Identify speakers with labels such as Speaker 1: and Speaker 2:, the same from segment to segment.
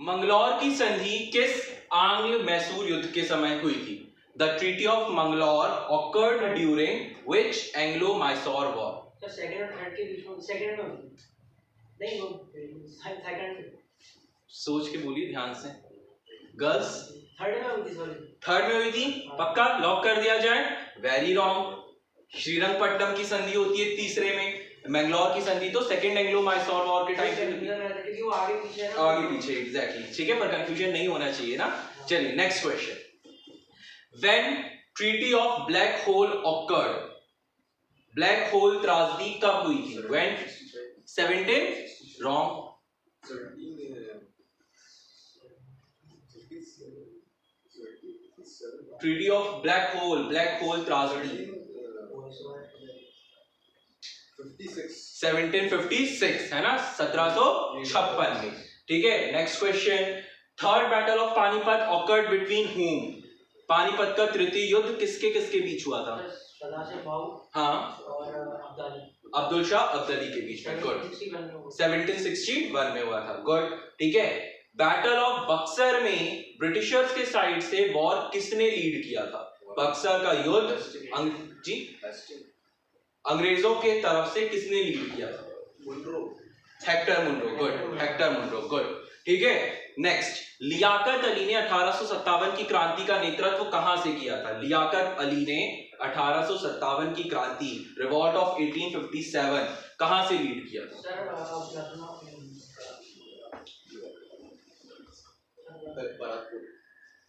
Speaker 1: मंगलौर की संधि किस आंग्ल मैसूर युद्ध के समय हुई थी? The treaty of Mangalore occurred during which Anglo-Mysore war?
Speaker 2: तो सेकंड और थर्ड के बीच में सेकंड में नहीं वो सेकंड
Speaker 1: सोच के बोलिए ध्यान से गर्ल्स।
Speaker 2: थर्ड में हुई थी, सॉरी
Speaker 1: थर्ड में हुई थी, पक्का लॉक कर दिया जाए? Very wrong. श्रीरंगपट्टनम की संधि होती है तीसरे में, मंगलौर की संधि तो सेकंड एंग्लो मैसूर वॉर के टाइम पे
Speaker 2: क्योंकि वो आगे पीछे है ना,
Speaker 1: आगे पीछे एग्जैक्टली, ठीक है, पर कंफ्यूजन नहीं होना चाहिए ना। चलिए next question, when treaty of black hole awkward, black hole त्रासदी कब हुई थी? When 17 wrong, treaty of black hole त्रासदी 1756 है ना, 1756 में, ठीक है। Next question, third battle of Panipat awkward between whom? Panipat का तृतीय युद्ध किसके किसके बीच हुआ था? हाँ, अब्दुल शाह अब्दाली के बीच में। गुड, 1761 में हुआ था। गुड, ठीक है। बैटल ऑफ बक्सर में ब्रिटिशर्स के साइड से वॉर किसने लीड किया था? बक्सर का युद्ध जी अंग्रेजों के तरफ से किसने लीड किया था? Hector Munro. Good, Hector Munro. Good, ठीक है। नेक्स्ट, लियाकत अली ने 1857 की क्रांति का नेतृत्व कहां से किया था? लियाकत अली ने 1857 की क्रांति, रिवॉल्ट ऑफ 1857 कहां से लीड किया था?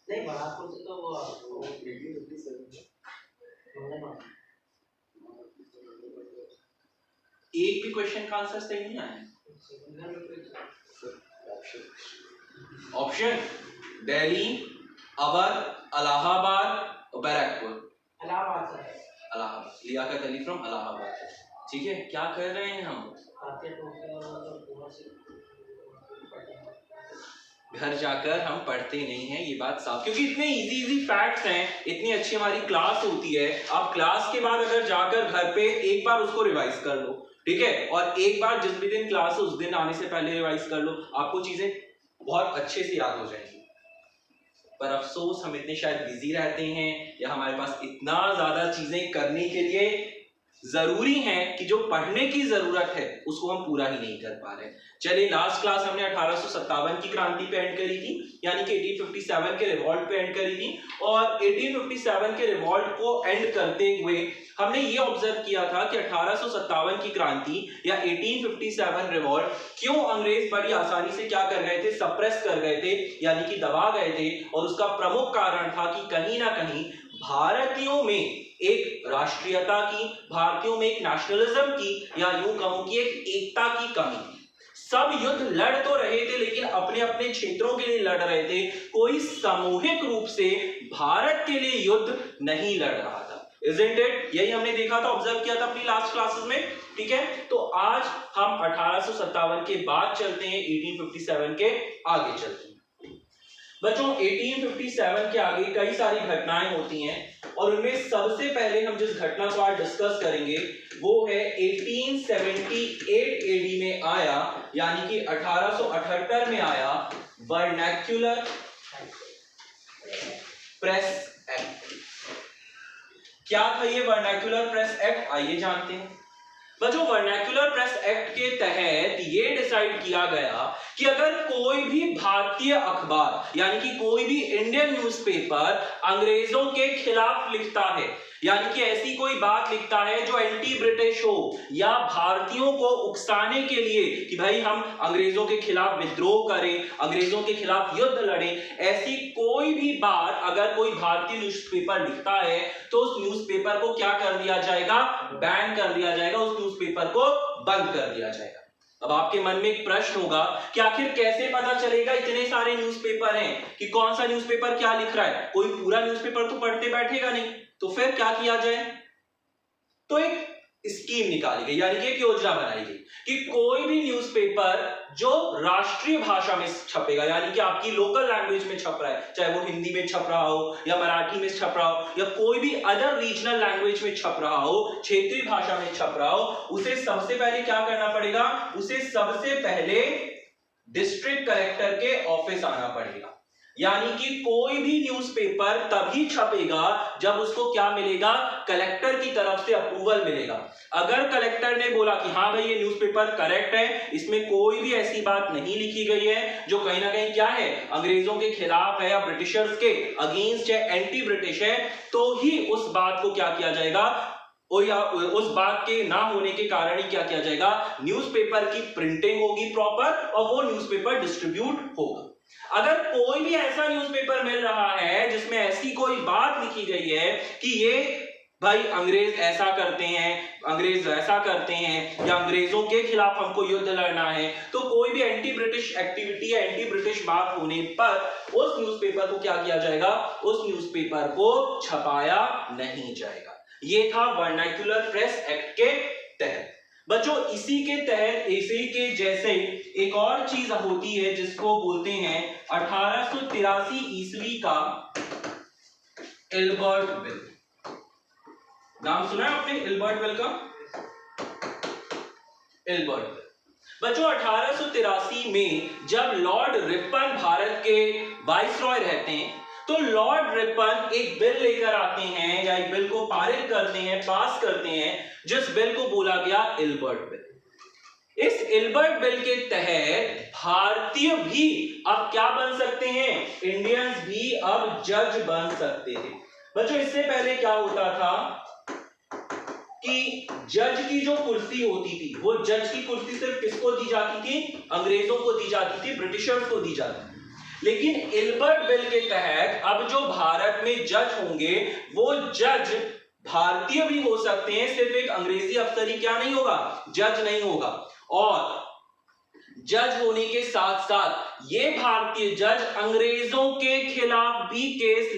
Speaker 2: नहीं, बारातपुर से तो वो
Speaker 1: एक भी क्वेश्चन का आंसर सही नहीं आया। ऑप्शन दिल्ली, अवध, इलाहाबाद, बैरकपुर। इलाहाबाद, लियाकत अली फ्रॉम इलाहाबाद, ठीक है। क्या कर रहे हैं हम? घर जाकर हम पढ़ते नहीं हैं, ये बात साफ, क्योंकि इतने इजी फैक्ट्स हैं, इतनी अच्छी हमारी क्लास होती है। आप क्लास के बाद अगर जाकर घर पे एक बार उसको रिवाइज कर लो, ठीक है, और एक बार जिस भी दिन क्लास है उस दिन आने से पहले रिवाइज कर लो, आपको चीजें बहुत अच्छे से याद हो जाएंगी। पर अफसोस हम इतने शायद बिजी रहते हैं, या हमारे पास इतना ज्यादा चीजें करने के लिए जरूरी है कि जो पढ़ने की जरूरत है उसको हम पूरा ही नहीं कर पा रहे। चलिए, लास्ट क्लास हमने 1857 की क्रांति पे एंड करी थी, यानी कि 1857 के रिवॉल्ट पे एंड करी थी, और 1857 के रिवॉल्ट को एंड करते हुए हमने ये ऑब्जर्व किया था कि 1857 की क्रांति या 1857 रिवॉल्ट क्यों अंग्रेज बड़ी आसानी से क्या कर गए थे? सप्रेस कर गए थे, यानी कि दबा गए थे। और उसका प्रमुख कारण था कि कहीं ना कहीं भारतीयों में एक राष्ट्रीयता की, भारतीयों में एक नेशनलिज्म की, या यूं कहूं कि एक एकता की कमी थी। सब युद्ध लड़ तो रहे थे, लेकिन अपने अपने क्षेत्रों के लिए लड़ रहे थे, कोई सामूहिक रूप से भारत के लिए युद्ध नहीं लड़ रहा था। Isn't it? यही हमने देखा था, ऑब्जर्व किया था अपनी लास्ट क्लासेस में, ठीक है। तो आज हम 1857 के बाद चलते हैं 1857 के आगे चलते हैं। बच्चों, 1857 के आगे कई सारी घटनाएं होती हैं, और उनमें सबसे पहले हम जिस घटना को आज डिस्कस करेंगे वो है 1878 एडी में आया, यानी कि 1878 में आया वर्नैक्युलर प्रेस एक्ट। क्या था ये वर्नैक्युलर प्रेस एक्ट? आइए जानते हैं। बच्चों, वर्नैक्युलर प्रेस एक्ट के तहत ये डिसाइड किया गया कि अगर कोई भी भारतीय अखबार, यानी कि कोई भी इंडियन न्यूज़पेपर अंग्रेजों के खिलाफ लिखता है, यानी कि ऐसी कोई बात लिखता है जो एंटी ब्रिटिश हो, या भारतीयों को उकसाने के लिए कि भाई हम अंग्रेजों के खिलाफ विद्रोह करें, अंग्रेजों के खिलाफ युद्ध लड़ें, ऐसी कोई भी बात अगर कोई भारतीय न्यूज़पेपर लिखता है तो उस न्यूज़पेपर को क्या कर दिया जाएगा? बैन कर दिया जाएगा, उस न्यूज़पेपर को बंद कर दिया जाएगा। अब आपके मन में एक प्रश्न होगा कि आखिर कैसे पता चलेगा, इतने सारे न्यूज़पेपर हैं, कि कौन सा न्यूज़पेपर क्या लिख रहा है? कोई पूरा न्यूज़पेपर तो पढ़ते बैठेगा नहीं, तो फिर क्या किया जाए? तो एक स्कीम निकाली गई, यानी कि एक योजना बनाई गई कि कोई भी न्यूज़पेपर जो राष्ट्रीय भाषा में छपेगा, यानी कि आपकी लोकल लैंग्वेज में छप रहा है, चाहे वो हिंदी में छप रहा हो, या मराठी में छप रहा हो, या कोई भी अदर रीजनल लैंग्वेज में छप रहा हो, क्षेत्रीय भाषा में छप रहा हो, उसे सबसे पहले क्या करना पड़ेगा? उसे सबसे पहले डिस्ट्रिक्ट कलेक्टर के ऑफिस आना पड़ेगा। यानी कि कोई भी न्यूज़पेपर तभी छपेगा जब उसको क्या मिलेगा, कलेक्टर की तरफ से अप्रूवल मिलेगा। अगर कलेक्टर ने बोला कि हाँ भाई ये न्यूज़पेपर करेक्ट है, इसमें कोई भी ऐसी बात नहीं लिखी गई है जो कहीं ना कहीं क्या है, अंग्रेजों के खिलाफ है या ब्रिटिशर्स के अगेंस्ट है, एंटी ब्रिटिश है, तो ही उस बात को क्या किया जाएगा, और या उस बात के ना होने के कारण ही क्या किया जाएगा, न्यूज़पेपर की प्रिंटिंग होगी प्रॉपर और वो न्यूज़पेपर डिस्ट्रीब्यूट होगा। अगर कोई भी ऐसा न्यूज़पेपर मिल रहा है जिसमें ऐसी कोई बात लिखी गई है कि ये भाई अंग्रेज ऐसा करते हैं, अंग्रेज ऐसा करते हैं, या अंग्रेजों के खिलाफ हमको युद्ध लड़ना है, तो कोई भी एंटी ब्रिटिश एक्टिविटी या एंटी ब्रिटिश बात होने पर उस न्यूज़पेपर को क्या किया जाएगा, उस न्यूज़पेपर को छपाया नहीं जाएगा। ये था वर्नाक्युलर प्रेस एक्ट के तहत। बच्चों इसी के तहत, इसी के जैसे एक और चीज होती है जिसको बोलते हैं 1883 ईस्वी का एल्बर्ट बिल। नाम सुना है आपने एल्बर्ट बिल का? एल्बर्ट बिल बच्चों 1883 में जब लॉर्ड रिपन भारत के वाइसरॉय रहते हैं, तो लॉर्ड रिपन एक बिल लेकर आते हैं या एक बिल को पारित करते हैं, पास करते हैं, जिस बिल को बोला गया एल्बर्ट बिल। इस एल्बर्ट बिल के तहत भारतीय भी अब क्या बन सकते हैं, इंडियंस भी अब जज बन सकते थे। बच्चों इससे पहले क्या होता था कि जज की जो कुर्सी होती थी, वो जज की कुर्सी सिर्फ किसको दी जाती थी, अंग्रेजों को दी जाती थी, ब्रिटिशर्स को दी जाती थी। लेकिन एल्बर्ट बिल के तहत अब जो भारत में जज होंगे वो जज भारतीय भी हो सकते हैं, सिर्फ एक अंग्रेजी अफसर ही क्या नहीं होगा, जज नहीं होगा। और जज होने के साथ साथ ये भारतीय जज अंग्रेजों के खिलाफ भी केस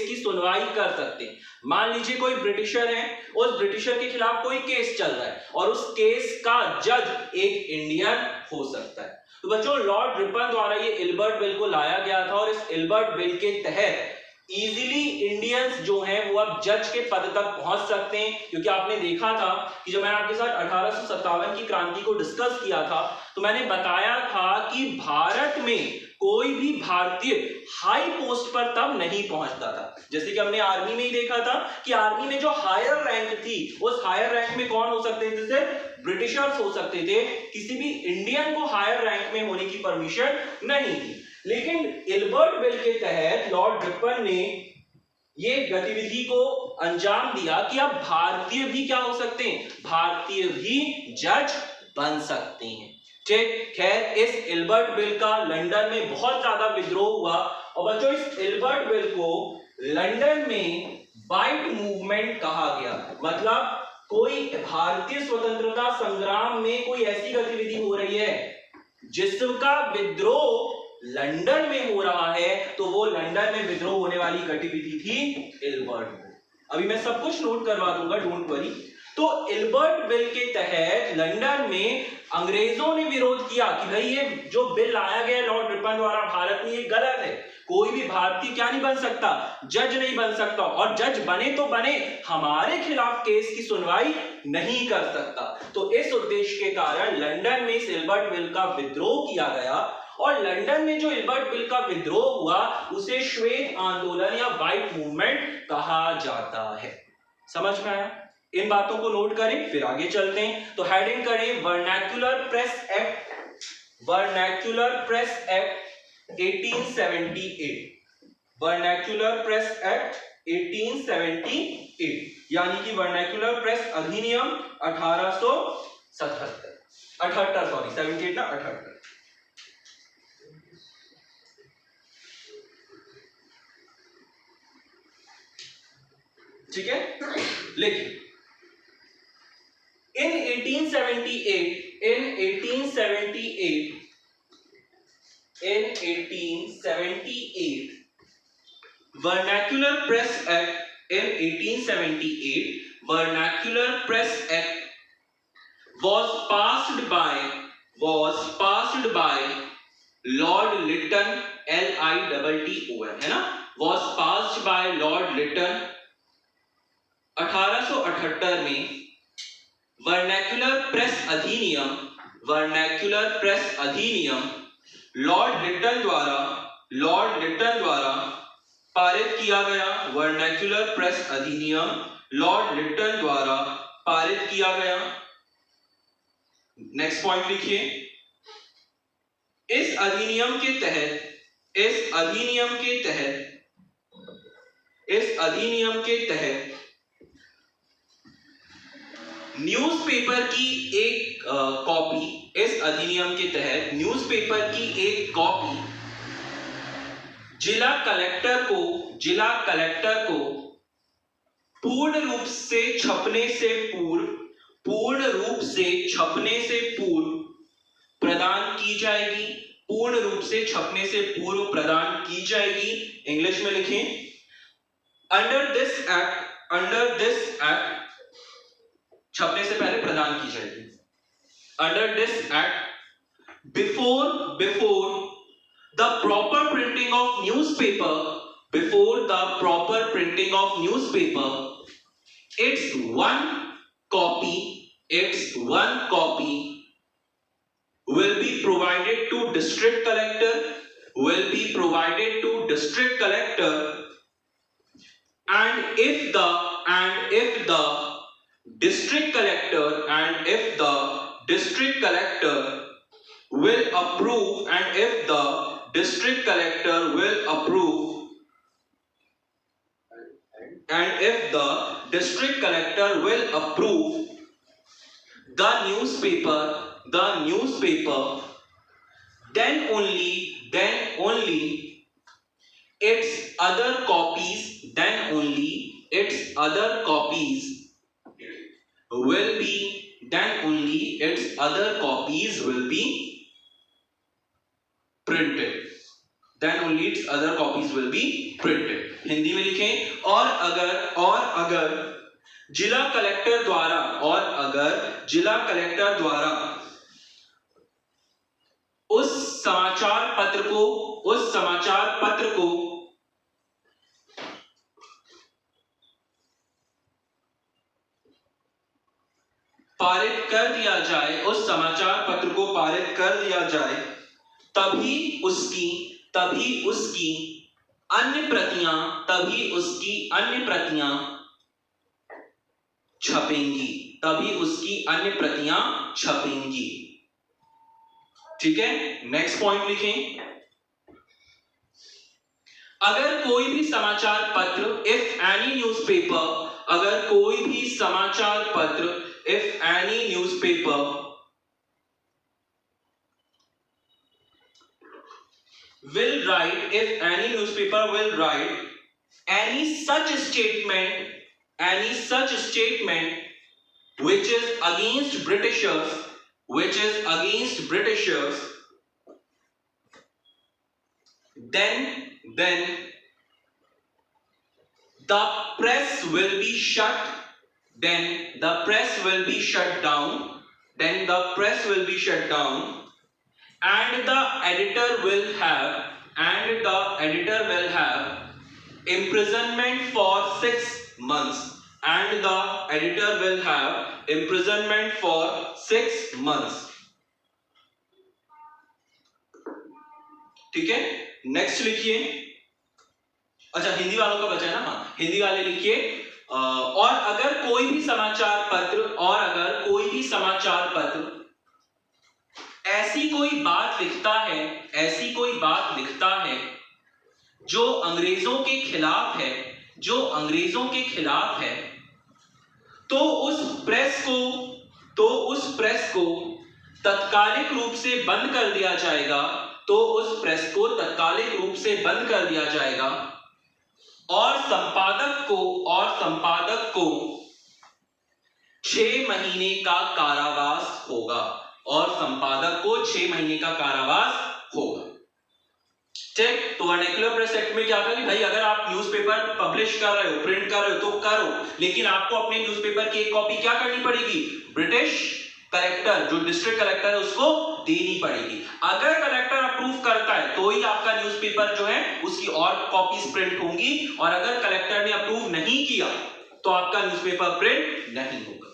Speaker 1: की सुनवाई कर सकते हैं। मान लीजिए कोई ब्रिटिशर है, उस ब्रिटिशर के खिलाफ कोई केस चल रहा है और उस केस का जज एक इंडियन हो सकता है। तो बच्चों लॉर्ड रिपन द्वारा ये एल्बर्ट बिल को लाया गया था और इस एल्बर्ट बिल के तहत इजीली इंडियंस जो हैं वो अब जज के पद तक पहुंच सकते हैं। क्योंकि आपने देखा था कि जब मैंने आपके साथ 1857 की क्रांति को डिस्कस किया था तो मैंने बताया था कि भारत में कोई भी भारतीय हाई पोस्ट पर तब नहीं पहुंचता था। जैसे कि हमने आर्मी में ही देखा था कि आर्मी में जो हायर रैंक थी, उस हायर रैंक में कौन हो सकते थे, सिर्फ ब्रिटिशर्स हो सकते थे, किसी भी इंडियन को हायर रैंक में होने की परमिशन नहीं थी। लेकिन एल्बर्ट बिल के तहत लॉर्ड रिपन ने ये गतिविधि को अंजाम दिया कि अब भारतीय भी क्या हो सकते हैं, भारतीय भी जज बन सकते हैं। ठीक, खैर इस एल्बर्ट बिल का लंदन में बहुत ज्यादा विद्रोह हुआ और बच्चों इस एल्बर्ट बिल को लंदन में वाइट मूवमेंट कहा गया। मतलब कोई भारतीय स्वतंत्रता संग्राम में कोई ऐसी गतिविधि हो रही है जिसका विद्रोह लंदन में हो रहा है, तो वो लंदन में विद्रोह होने वाली गतिविधि थी एल्बर्ट बिल। अभी मैं सब कुछ नोट करवा दूंगा, डोंट वरी। तो एल्बर्ट बिल के तहत लंदन में अंग्रेजों ने विरोध किया कि भाई ये जो बिल लाया गया लॉर्ड रिपन द्वारा भारत में, ये गलत है। कोई भी भारतीय क्या नहीं बन सकता, जज नहीं बन सकता, और जज बने तो बने, हमारे खिलाफ केस की सुनवाई नहीं कर सकता। तो इस उद्देश्य के कारण लंदन में इस एल्बर्ट बिल का विद्रोह किया गया और लंदन में जो एल्बर्ट बिल का विद्रोह हुआ उसे श्वेत आंदोलन या व्हाइट मूवमेंट कहा जाता है। समझ में आया? इन बातों को नोट करें, फिर आगे चलते हैं। तो हेडिंग करें vernacular press act, vernacular press act 1878, vernacular press act 1878, यानी कि वर्नाक्युलर प्रेस अधिनियम 1878, 78 ना 78। ठीक है, लेकिन in 1878 vernacular press act, in 1878 vernacular press act was passed by Lord Lytton, Litton, है ना, was passed by Lord Lytton 1878 में वर्नैक्युलर प्रेस अधिनियम वर्नैक्युलर प्रेस अधिनियम लॉर्ड लिटन द्वारा पारित किया गया। वर्नैक्युलर प्रेस अधिनियम लॉर्ड लिटन द्वारा पारित किया गया। नेक्स्ट पॉइंट लिखिए, इस अधिनियम के तहत न्यूज़पेपर की एक कॉपी, इस अधिनियम के तहत न्यूज़पेपर की एक कॉपी जिला कलेक्टर को पूर्ण रूप से छपने से पूर्व प्रदान की जाएगी। पूर्ण रूप से छपने से पूर्व प्रदान की जाएगी। इंग्लिश में लिखें, अंडर दिस एक्ट छपने से पहले प्रदान की जाएगी। Under this act before the proper printing of newspaper, its one copy will be provided to district collector, and if the district collector will approve, the newspaper, then only its other copies will be printed. Hindi में लिखें, और अगर जिला collector द्वारा उस समाचार पत्र को पारित कर दिया जाए, तभी उसकी अन्य प्रतियां छपेंगी। ठीक है, नेक्स्ट पॉइंट लिखें, अगर कोई भी समाचार पत्र if any newspaper will write any such statement which is against Britishers, then the press will be shut down, and the editor will have imprisonment for 6 months. ठीक है, नेक्स्ट लिखिए। अच्छा, हिंदी वालों का बचा है ना? हाँ, हिंदी वाले लिखिए, और अगर कोई भी समाचार पत्र ऐसी कोई बात लिखता है जो अंग्रेजों के खिलाफ है, तो उस प्रेस को तत्कालिक रूप से बंद कर दिया जाएगा, और संपादक को 6 महीने का कारावास होगा। ठीक, तो वर्नैक्युलर प्रेस एक्ट में क्या करें भाई, अगर आप न्यूज़पेपर पब्लिश कर रहे हो, प्रिंट कर रहे हो तो करो, लेकिन आपको अपने न्यूज़पेपर की एक कॉपी क्या करनी पड़ेगी, ब्रिटिश कलेक्टर, जो डिस्ट्रिक्ट कलेक्टर है उसको देनी पड़ेगी। अगर कलेक्टर अप्रूव करता है तो ही आपका न्यूज़पेपर जो है उसकी और कॉपीज प्रिंट होंगी, और अगर कलेक्टर ने अप्रूव नहीं किया तो आपका न्यूज़पेपर प्रिंट नहीं होगा।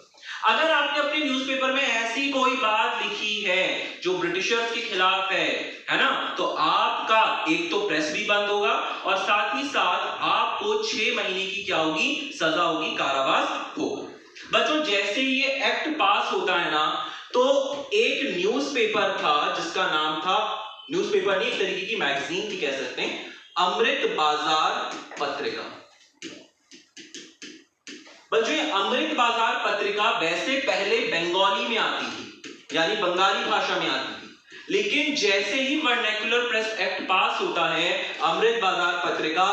Speaker 1: अगर आपने अपने न्यूज़पेपर में ऐसी कोई बात लिखी है जो ब्रिटिशर्स के खिलाफ है ना, तो आपका एक तो प्रेस भी बंद होगा और साथ ही साथ आपको 6 महीने की क्या होगी, सजा होगी, कारावास होगा। बच्चों जैसे ये एक्ट पास होता है ना, तो एक न्यूज़पेपर था जिसका नाम था, न्यूज़पेपर नहीं एक तरीके की मैगजीन थी कह सकते हैं, अमृत बाजार पत्रिका। बच्चों ये अमृत बाजार पत्रिका वैसे पहले बंगाली में आती थी, यानी बंगाली भाषा में आती थी, लेकिन जैसे ही वर्नैक्युलर प्रेस एक्ट पास होता है, अमृत बाजार पत्रिका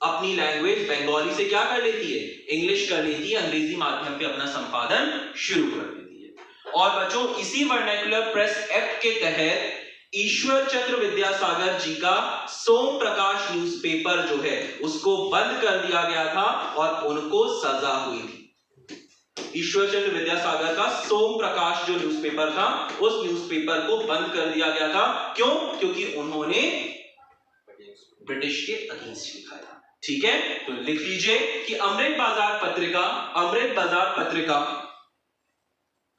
Speaker 1: अपनी लैंग्वेज बंगाली से क्या कर लेती है, इंग्लिश कर लेती है, अंग्रेजी माध्यम पे अपना संपादन शुरू कर देती है। और बच्चों इसी वर्नैक्युलर प्रेस एक्ट के तहत ईश्वर चंद्र विद्यासागर जी का सोम प्रकाश न्यूज़पेपर जो है उसको बंद कर दिया गया था और उनको सजा हुई थी। ईश्वर चंद्र विद्यासागर का सोम प्रकाश जो न्यूज़पेपर था, उस न्यूज़पेपर को बंद कर दिया गया था। क्यों? क्योंकि उन्होंने ब्रिटिश के अगेंस्ट लिखा था। ठीक है, तो लिख लीजिए कि अमृत बाजार पत्रिका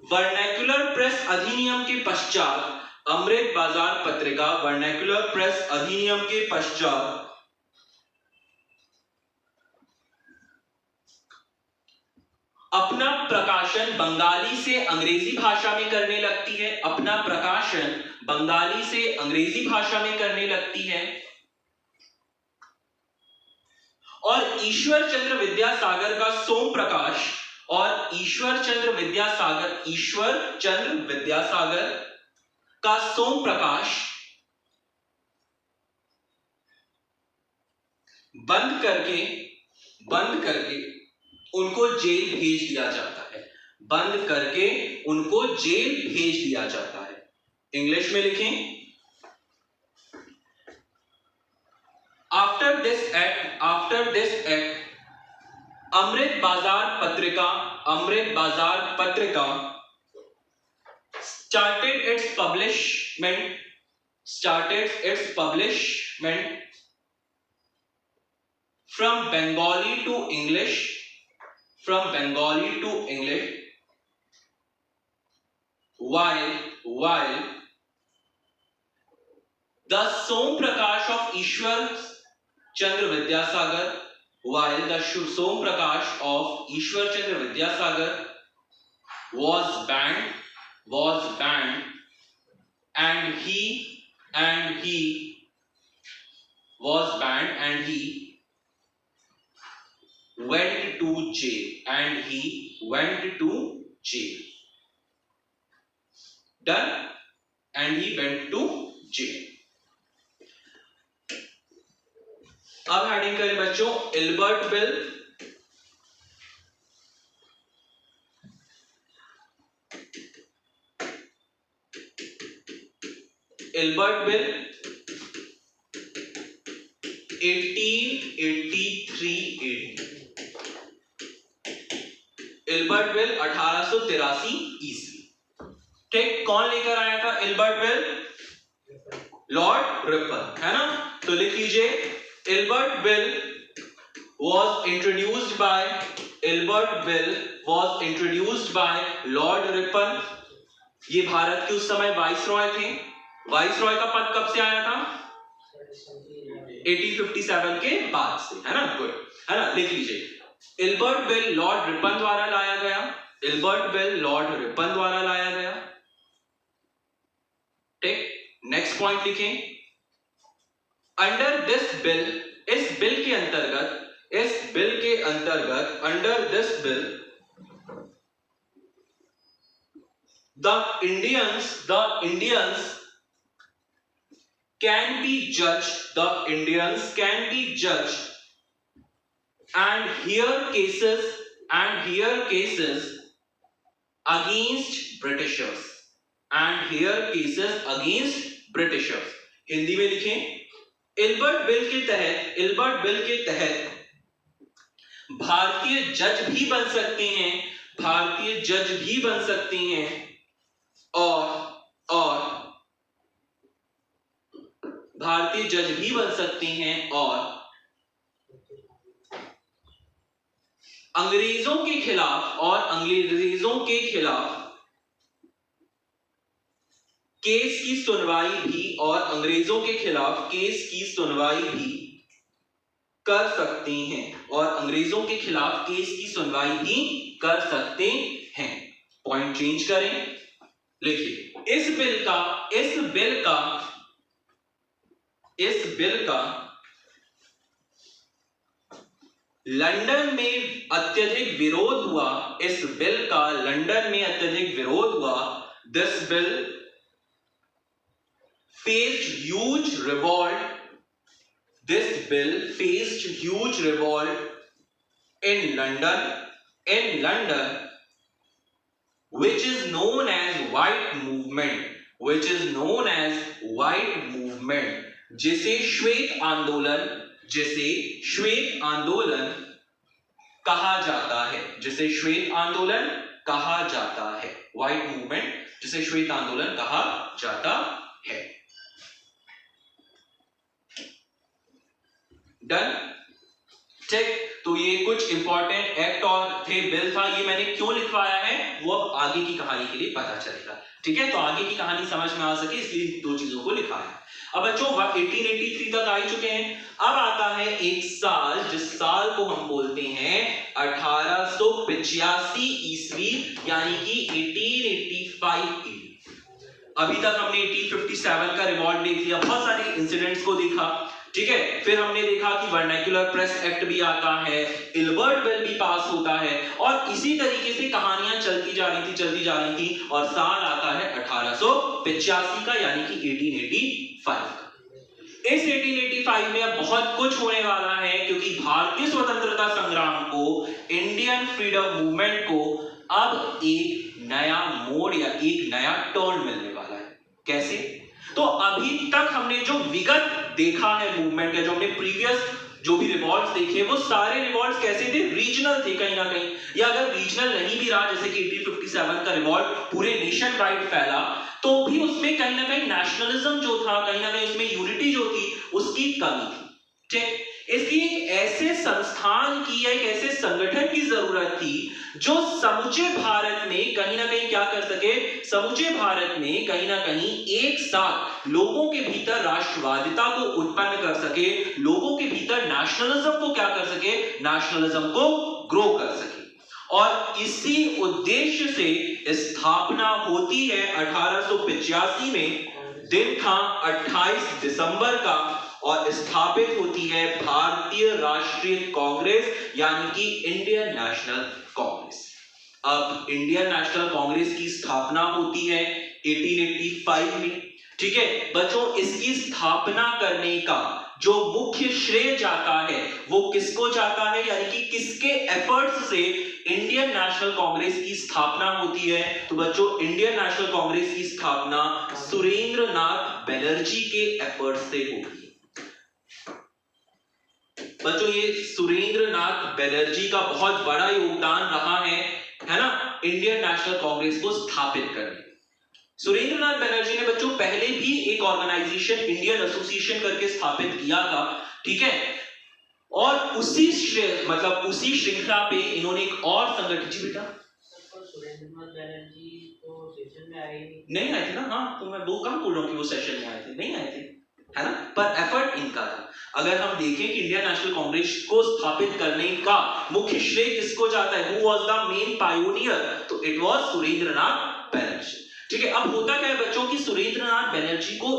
Speaker 1: वर्नैक्युलर प्रेस अधिनियम के पश्चात, अमृत बाजार पत्रिका वर्नैक्युलर प्रेस अधिनियम के पश्चात अपना प्रकाशन बंगाली से अंग्रेजी भाषा में करने लगती है, अपना प्रकाशन बंगाली से अंग्रेजी भाषा में करने लगती है। और ईश्वर चंद्र विद्यासागर का सोम प्रकाश और ईश्वर चंद्र विद्यासागर का सोम प्रकाश बंद करके उनको जेल भेज दिया जाता है, बंद करके उनको जेल भेज दिया जाता है। इंग्लिश में लिखें, आफ्टर दिस एक्ट अमृत बाजार पत्रिका started its publishment from Bengali to English, while the Som Prakash of Ishwar Chandra Vidyasagar was banned and he went to jail. Done? And he went to jail. अब heading करें बच्चों Ilbert bill. Ilbert bill 1883 Ilbert bill 1883 ईस्वी। ठीक, कौन लेकर आया था Ilbert bill? Lord Ripon, है ना। तो लिख लीजिए Ilbert bill was introduced by Lord Ripon. ये भारत के उस समय वाइसरॉय थे। वाइसरॉय का पद कब से आया था? 1857 के बाद से, है ना। गुड, है ना। लिख लीजिए इल्बर्ट बिल लॉर्ड रिपन द्वारा लाया गया। ठीक, नेक्स्ट पॉइंट लिखें, अंडर दिस बिल, इस बिल के अंतर्गत under this bill the Indians can be judged, and hear cases against Britishers, Hindi में लिखें, इल्बर्ट बिल के तहत भारतीय जज भी बन सकते हैं और भारतीय जज भी बन सकते हैं और अंग्रेजों के खिलाफ केस की सुनवाई भी और अंग्रेजों के खिलाफ केस की सुनवाई भी कर सकते हैं और अंग्रेजों के खिलाफ केस की सुनवाई भी कर सकते हैं। पॉइंट चेंज करें, लिखिए इस बिल का लंदन में अत्यधिक विरोध हुआ। इस बिल का लंदन में अत्यधिक विरोध हुआ। This bill faced huge revolt. This bill faced huge revolt in London, which is known as White Movement. जिसे श्वेत आंदोलन कहा जाता है। व्हाइट मूवमेंट जिसे श्वेत आंदोलन कहा जाता है। डन, ठीक। तो ये कुछ इंपॉर्टेंट एक्ट और थे, बिल था। ये मैंने क्यों लिखवाया है वो अब आगे की कहानी के लिए पता चलेगा, ठीक है। तो आगे की कहानी समझ में आ सके इसलिए दो चीजों को लिखा है। अब बच्चों 1883 तक आ चुके हैं। अब आता है एक साल जिस साल को हम बोलते हैं 1885 ईस्वी, यानी कि 1885 ईस्वी। अभी तक हमने 1857 का रिवॉल्ट देख लिया, बहुत सारे इंसिडेंट्स को देखा, ठीक है। फिर हमने देखा कि वर्नाक्युलर प्रेस एक्ट भी आता है, इल्बर्ट बिल भी पास होता है, और इसी तरीके से कहानियां चलती जा रही थी और साल आता है 1885 का, यानी कि 1885 का। इस 1885 में अब बहुत कुछ होने वाला है, क्योंकि भारतीय स्वतंत्रता संग्राम को, इंडियन फ्रीडम मूवमेंट को अब एक नया मोड़ या एक नया टर्न मिलने वाला है। कैसे? तो अभी तक हमने जो विगत देखा है मूवमेंट का, जो हमने प्रीवियस जो भी रिवॉल्ट्स देखे, वो सारे रिवॉल्ट्स कैसे थे? रीजनल थे कहीं ना कहीं, या अगर रीजनल नहीं भी रहा, जैसे कि 1857 का रिवॉल्ट पूरे नेशन वाइड फैला, तो भी उसमें कहीं ना कहीं नेशनलिज्म जो था, कहीं ना कहीं उसमें यूनिटी जो थी, उसकी कमी थी, ठीक। इसलिए एक ऐसे संस्थान की या एक ऐसे संगठन की जरूरत थी जो समूचे भारत में कहीं ना कहीं क्या कर सके, समूचे भारत में कहीं ना कहीं एक साथ लोगों के भीतर राष्ट्रवादिता को उत्पन्न कर सके, लोगों के भीतर नेशनलिज्म को क्या कर सके, नेशनलिज्म को ग्रो कर सके। और इसी उद्देश्य से स्थापना होती है 1885 में। दिन था 28 दिसंबर का, और स्थापित होती है भारतीय राष्ट्रीय कांग्रेस, यानी कि इंडियन नेशनल कांग्रेस। अब इंडियन नेशनल कांग्रेस की स्थापना होती है 1885 में, ठीक है बच्चों। इसकी स्थापना करने का जो मुख्य श्रेय जाता है वो किसको जाता है, यानी कि किसके एफर्ट्स से इंडियन नेशनल कांग्रेस की स्थापना होती है? तो बच्चों इंडियन नेशनल कांग्रेस की स्थापना सुरेंद्रनाथ बनर्जी के एफर्ट्स से होती है। बच्चों ये सुरेंद्रनाथ बनर्जी का बहुत बड़ा योगदान रहा है ना, इंडियन नेशनल कांग्रेस को स्थापित करने। सुरेंद्रनाथ बनर्जी ने बच्चों पहले भी एक ऑर्गेनाइजेशन इंडियन एसोसिएशन करके स्थापित किया था, ठीक है। और उसी श्रृंखला पे इन्होंने एक और संगठन, जी बेटा
Speaker 2: सुरेंद्रनाथ बनर्जी तो सेशन में आए
Speaker 1: नहीं आए थे ना, हाँ तो मैं वो कम बोल रहा हूँ कि वो सेशन में आए थे, नहीं आए थे, है ना, पर एफर्ट इनका था। अगर हम देखें कि इंडियन नेशनल कांग्रेस को स्थापित करने का मुख्य श्रेय किसको जाता है, who was the main pioneer, तो इट वाज सुरेंद्रनाथ बनर्जी, ठीक है। अब होता क्या है बच्चों की सुरेंद्रनाथ बनर्जी को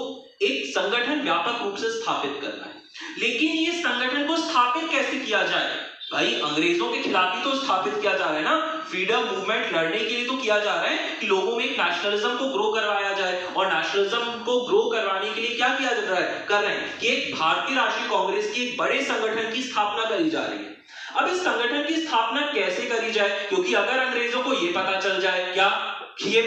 Speaker 1: एक संगठन व्यापक रूप से स्थापित करना है, लेकिन ये संगठन को स्थापित कैसे किया जाए? भाई अंग्रेजों के खिलाफ ही तो स्थापित किया जा रहा है ना, फ्रीडम मूवमेंट लड़ने के लिए तो किया जा रहा है कि लोगों में एक नेशनलिज्म को ग्रो करवाया जाए, और नेशनलिज्म को ग्रो करवाने के लिए क्या किया जा रहा है, कर रहे हैं कि एक भारतीय राष्ट्रीय कांग्रेस की एक बड़े संगठन की स्थापना करी जा रही है। अब इस संगठन की स्थापना कैसे करी जाए, क्योंकि अगर अंग्रेजों को यह पता चल जाए क्या कि ये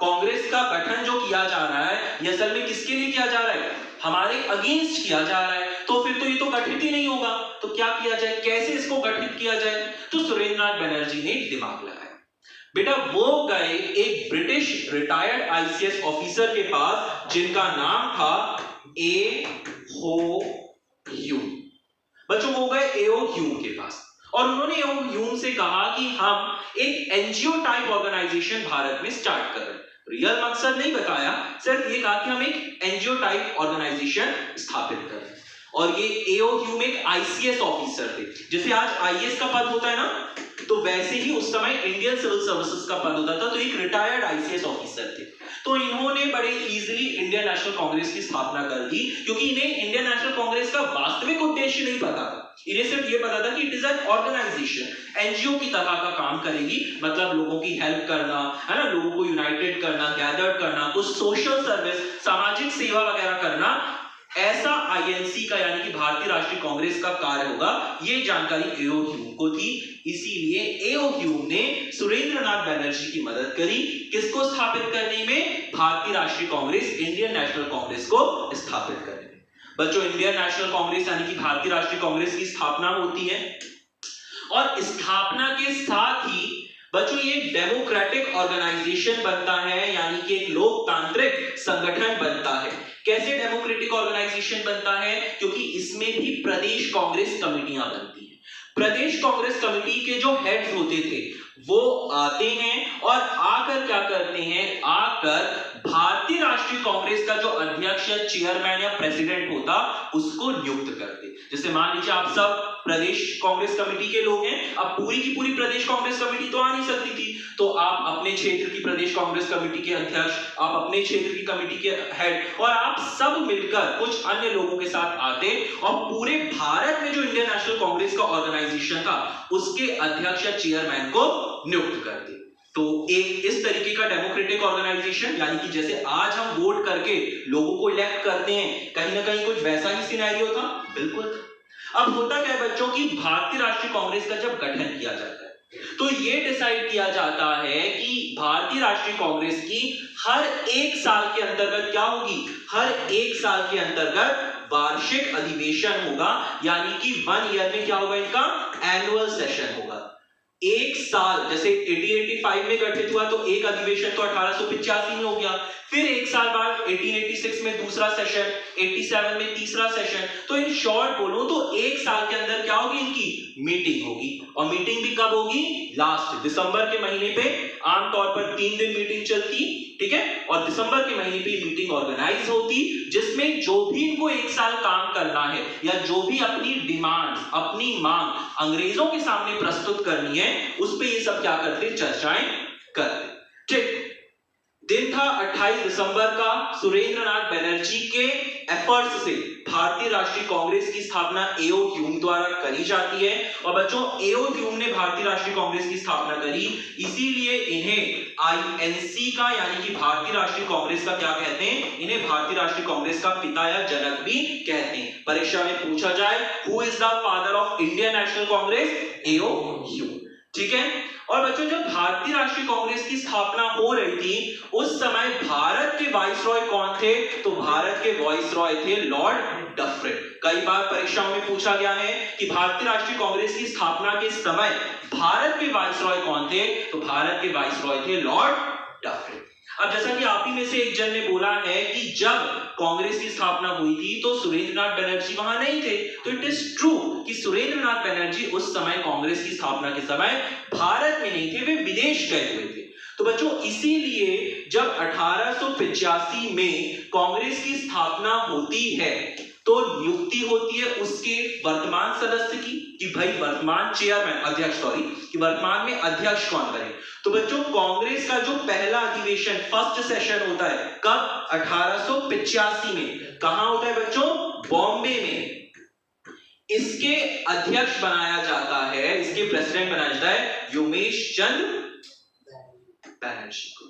Speaker 1: कांग्रेस का गठन जो किया जा रहा है ये असल में किसके लिए किया जा रहा है, हमारे अगेंस्ट किया जा रहा है, तो फिर तो ये तो गठित ही नहीं होगा। तो क्या किया जाए, कैसे इसको गठित किया जाए? तो सुरेंद्रनाथ बनर्जी ने दिमाग लगाया। बेटा वो गए एक ब्रिटिश रिटायर्ड आईसीएस ऑफिसर के पास जिनका नाम था ए.ओ. ह्यूम। बच्चों वो गए ए.ओ. ह्यूम के पास, और उन्होंने ए.ओ. ह्यूम से कहा कि हम एक एनजीओ टाइप ऑर्गेनाइजेशन भारत में स्टार्ट कर रहे हैं। रियल मकसद नहीं बताया, सिर्फ ये कहा कि हम एक एनजीओ टाइप ऑर्गेनाइजेशन स्थापित करें। और ये एओ ह्यूम एक आईसीएस ऑफिसर थे, जैसे आज आईएएस का पद होता है ना, तो वैसे ही उस समय इंडियन सिविल सर्विसेज का पद होता था, तो एक रिटायर्ड आईसीएस ऑफिसर थे। तो इन्होंने बड़े इजीली इंडियन नेशनल कांग्रेस की स्थापना कर दी, क्योंकि इन्हें इंडियन नेशनल कांग्रेस का वास्तविक उद्देश्य नहीं पता था। इन्हें सिर्फ ये पता था कि it is an organization, NGO की तरह का काम करेगी, मतलब लोगों की हेल्प करना, है ना, लोगों को यूनाइटेड करना, गैदर करना, कुछ सोशल सर्विस, सामाजिक सेवा वगैरह करना, ऐसा आईएनसी का यानी कि भारतीय राष्ट्रीय कांग्रेस का कार्य होगा। ये जानकारी एओ ह्यूम को थी, इसीलिए एओ ह्यूम ने सुरेंद्रनाथ बनर्जी की मदद करी किसको स्थापित करने में, भारतीय राष्ट्रीय कांग्रेस, इंडियन नेशनल कांग्रेस को स्थापित करने में। बच्चों, इंडियन नेशनल कांग्रेस यानी कि भारतीय राष्ट्रीय कांग्रेस की स्थापना होती है, और स्थापना के साथ ही बच्चों ये डेमोक्रेटिक ऑर्गेनाइजेशन बनता है, यानी कि एक लोकतांत्रिक संगठन बनता है। कैसे डेमोक्रेटिक ऑर्गेनाइजेशन बनता है, क्योंकि इसमें भी प्रदेश कांग्रेस कमेटियां बनती हैं। प्रदेश कांग्रेस कमेटी के जो हेड्स होते थे वो आते हैं और आकर क्या करते हैं, आकर भारतीय राष्ट्रीय कांग्रेस का जो अध्यक्ष या चेयरमैन या प्रेसिडेंट होता उसको नियुक्त करते। जैसे मान लीजिए आप सब प्रदेश कांग्रेस कमेटी के लोग हैं, अब पूरी की पूरी प्रदेश कांग्रेस कमेटी तो आ नहीं सकती थी, तो आप अपने क्षेत्र की प्रदेश कांग्रेस कमेटी के अध्यक्ष, आप अपने क्षेत्र की कमेटी के हेड, और आप सब मिलकर कुछ अन्य लोगों के साथ आते और पूरे भारत में जो इंडियन नेशनल कांग्रेस का ऑर्गेनाइजेशन था उसके अध्यक्ष या चेयरमैन को नियुक्त करते। तो एक इस तरीके का डेमोक्रेटिक ऑर्गेनाइजेशन, यानी कि जैसे आज हम वोट करके लोगों को इलेक्ट करते हैं, कहीं ना कहीं कुछ वैसा ही सिनेरियो था, बिल्कुल। अब होता क्या है बच्चों की, भारतीय राष्ट्रीय कांग्रेस का जब गठन किया जाता है तो ये डिसाइड किया जाता है कि भारतीय राष्ट्रीय कांग्रेस की हर एक साल के अंतर्गत क्या होगी, हर एक साल के अंतर्गत वार्षिक अधिवेशन होगा, यानी कि 1 ईयर में क्या होगा, इनका एनुअल सेशन होगा। एक साल, जैसे 1885 में गठित हुआ तो एक अधिवेशन तो 1885 में हो गया, फिर एक साल बाद 1886 में दूसरा सेशन, 87 में तीसरा सेशन। तो इन शॉर्ट बोलो तो एक साल के अंदर क्या होगी, इनकी मीटिंग होगी। और मीटिंग भी कब होगी, लास्ट दिसंबर के महीने पे, आमतौर पर 3 दिन मीटिंग चलती, ठीक है, और दिसंबर के महीने पे मीटिंग ऑर्गेनाइज होती, जिसमें जो भी इनको एक साल काम करना है या जो भी अपनी डिमांड, अपनी मांग अंग्रेजों के सामने प्रस्तुत करनी है, उस पे ये सब क्या करते, चर्चाएं करते। ठीक, दिन था 28 दिसंबर का, सुरेंद्रनाथ बनर्जी के एफर्ट्स से भारतीय राष्ट्रीय कांग्रेस की स्थापना एओ ह्यूम द्वारा करी जाती है। और बच्चों, एओ ह्यूम ने भारतीय राष्ट्रीय कांग्रेस की स्थापना करी, इसीलिए इन्हें आईएनसी का यानी कि भारतीय राष्ट्रीय कांग्रेस का क्या कहते हैं, इन्हें भारतीय राष्ट्रीय कांग्रेस का पिता या जनक भी कहते हैं। परीक्षा में पूछा जाए, who is the father of Indian national Congress, AO Hume, ठीक है। और बच्चों, जब भारतीय राष्ट्रीय कांग्रेस की स्थापना हो रही थी उस समय भारत के वाइसरॉय कौन थे, तो भारत के वाइसरॉय थे लॉर्ड डफरिन। कई बार परीक्षाओं में पूछा गया है कि भारतीय राष्ट्रीय कांग्रेस की स्थापना के समय भारत के वाइसरॉय कौन थे, तो भारत के वाइसरॉय थे लॉर्ड डफरिन। अब जैसा कि आप ही में से एक जन ने बोला है कि जब कांग्रेस की स्थापना हुई थी तो सुरेंद्रनाथ बनर्जी वहां नहीं थे, तो इट इज ट्रू कि सुरेंद्रनाथ बनर्जी उस समय कांग्रेस की स्थापना के समय भारत में नहीं थे, वे विदेश गए हुए थे। तो बच्चों, इसीलिए जब 1885 में कांग्रेस की स्थापना होती है तो नियुक्ति होती है उसके वर्तमान सदस्य की, कि भाई वर्तमान चेयरमैन, अध्यक्ष सॉरी, कि वर्तमान में अध्यक्ष कौन बने। तो बच्चों, कांग्रेस का जो पहला अधिवेशन, फर्स्ट सेशन होता है कब, 1885 में। कहां होता है बच्चों, बॉम्बे में। इसके अध्यक्ष बनाया जाता है, इसके प्रेसिडेंट बनाया जाता है व्योमेश चंद्र बनर्जी को।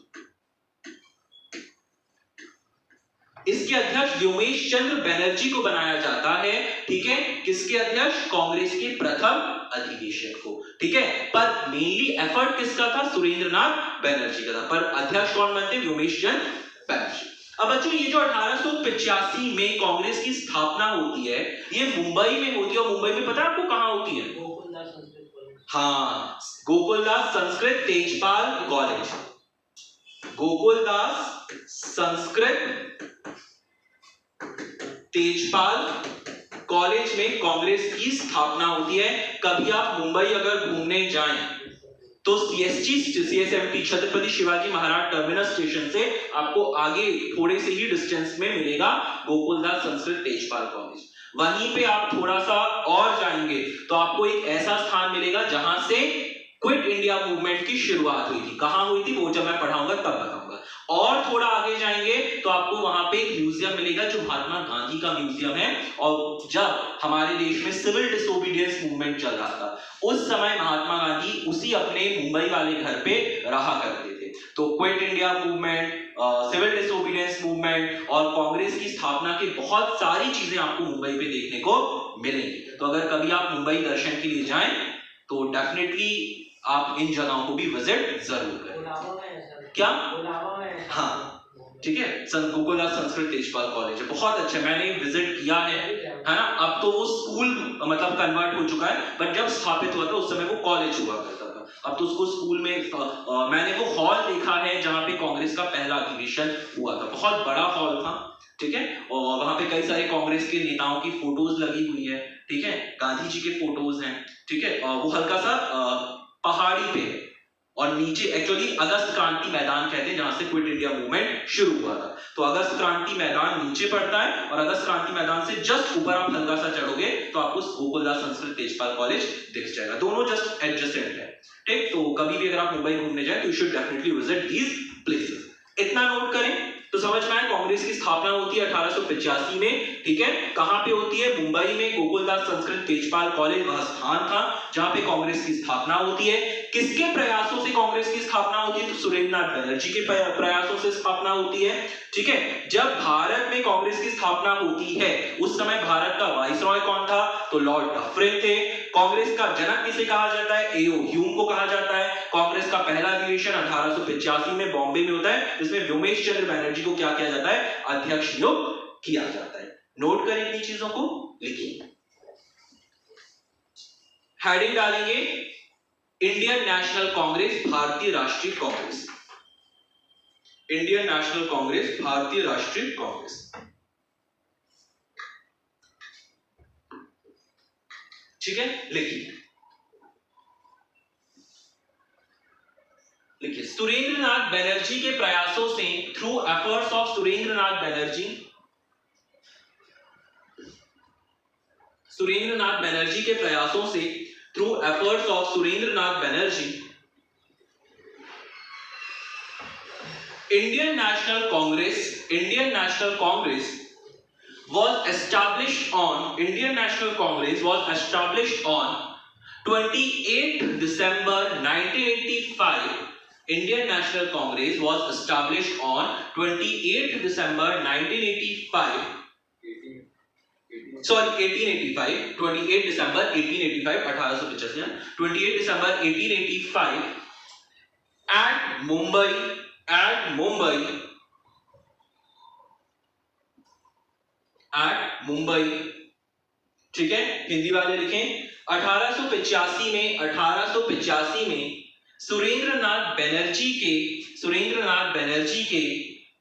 Speaker 1: इसके अध्यक्ष व्योमेश चंद्र बनर्जी को बनाया जाता है, ठीक है, किसके अध्यक्ष, कांग्रेस के प्रथम अधिवेशन को, ठीक है। पर मेनली एफर्ट किसका था, सुरेंद्रनाथ बनर्जी का था, पर अध्यक्ष कौन बनते, व्योमेश चंद्र बनर्जी। अब बच्चों, ये जो 1885 में कांग्रेस की स्थापना होती है ये मुंबई में होती है, और मुंबई में पता है आपको कहां होती है,
Speaker 2: गोकुलदास संस्कृत कॉलेज।
Speaker 1: हाँ, गोकुलदास संस्कृत तेजपाल कॉलेज, गोकुलदास संस्कृत तेजपाल कॉलेज में कांग्रेस की स्थापना होती है। कभी आप मुंबई अगर घूमने जाएं तो CSMT Chhatrapati Shivaji Maharaj terminus station से आपको आगे थोड़े से ही डिस्टेंस में मिलेगा गोकुलदास संस्कृत तेजपाल कॉलेज। वहीं पे आप थोड़ा सा और जाएंगे तो आपको एक ऐसा स्थान मिलेगा जहां से क्विट इंडिया मूवमेंट की शुरुआत हुई थी। कहां हुई थी वो जब मैं पढ़ाऊंगा तब बताऊंगा। और थोड़ा आगे जाएंगे तो आपको वहां पे एक म्यूजियम मिलेगा जो महात्मा गांधी का म्यूजियम है। और जब हमारे देश में सिविल डिसोबीडियंस मूवमेंट चल रहा था उस समय महात्मा गांधी उसी अपने मुंबई वाले घर पे रहा करते थे। तो quit India movement, civil disobedience movement और कांग्रेस की स्थापना की बहुत सारी चीजें आपको मुंबई पे देखने को मिलेंगी। तो अगर कभी आप मुंबई दर्शन के लिए जाएं तो डेफिनेटली आप इन जगहों को भी विजिट जरूर करें। क्या? हाँ, ठीक है। गोकुलदास संस्कृत तेजपाल कॉलेज है, बहुत अच्छा, मैंने विजिट किया है ना। अब तो वो स्कूल मतलब कन्वर्ट हो चुका है, बट जब स्थापित हुआ था उस समय वो कॉलेज हुआ करता था। अब तो उसको स्कूल में मैंने वो हॉल देखा है जहाँ पे कांग्रेस का पहला अधिवेशन हुआ था। बहुत बड़ा हॉल था, ठीक है। और वहां पे कई सारे कांग्रेस के नेताओं की फोटोज लगी हुई है, ठीक है। गांधी जी के फोटोज हैं, ठीक है। वो हल्का सा पहाड़ी पे है और नीचे एक्चुअली अगस्त क्रांति मैदान कहते हैं जहां से क्विट इंडिया मूवमेंट शुरू हुआ था। तो अगस्त क्रांति मैदान नीचे पड़ता है और अगस्त क्रांति मैदान से जस्ट ऊपर आप हल्का सा चढ़ोगे तो आपको गोकुलदास संस्कृत तेजपाल कॉलेज दिख जाएगा। दोनों जस्ट एडजेसेंट है, ठीक। तो कभी भी अगर आप मुंबई घूमने जाए तो you should definitely visit these places. इतना नोट करें तो समझ में आए। कांग्रेस की स्थापना होती है 1885 में, ठीक है। कहां पे होती है? मुंबई में गोकुलदास संस्कृत तेजपाल कॉलेज वह स्थान था जहां पे कांग्रेस की स्थापना होती है। किसके प्रयासों से कांग्रेस की स्थापना होती है? तो सुरेंद्रनाथ बनर्जी के प्रयासों से स्थापना होती है, ठीक है। जब भारत में कांग्रेस की स्थापना होती है उस समय भारत का वाइसरॉय कौन था? तो लॉर्ड डफरिन थे। कांग्रेस का जनक किसे कहा जाता है? A.O. ह्यूम को कहा जाता है। कांग्रेस का पहला अधिवेशन 1885 में बॉम्बे में होता है, जिसमें व्योमेश चंद्र बनर्जी को क्या किया जाता है? अध्यक्ष नियुक्त किया जाता है। नोट करें इन्हीं चीजों को, लिखिए। हेडिंग डालेंगे इंडियन नेशनल कांग्रेस, भारतीय राष्ट्रीय कांग्रेस। इंडियन नेशनल कांग्रेस, भारतीय राष्ट्रीय कांग्रेस, ठीक है। लिखिए लिखिए सुरेंद्रनाथ बनर्जी के प्रयासों से, through efforts of Surendranath Banerjee, Surendranath Banerjee के प्रयासों से, through efforts of Surendranath Banerjee, Indian National Congress was established on 28th December 1985. Indian National Congress was established on 28th December 1985. 1885. 28 December 1885. 1885. 28 December 1885 at Mumbai, ठीक है। हिंदी वाले लिखें 1885 में सुरेंद्रनाथ बनर्जी के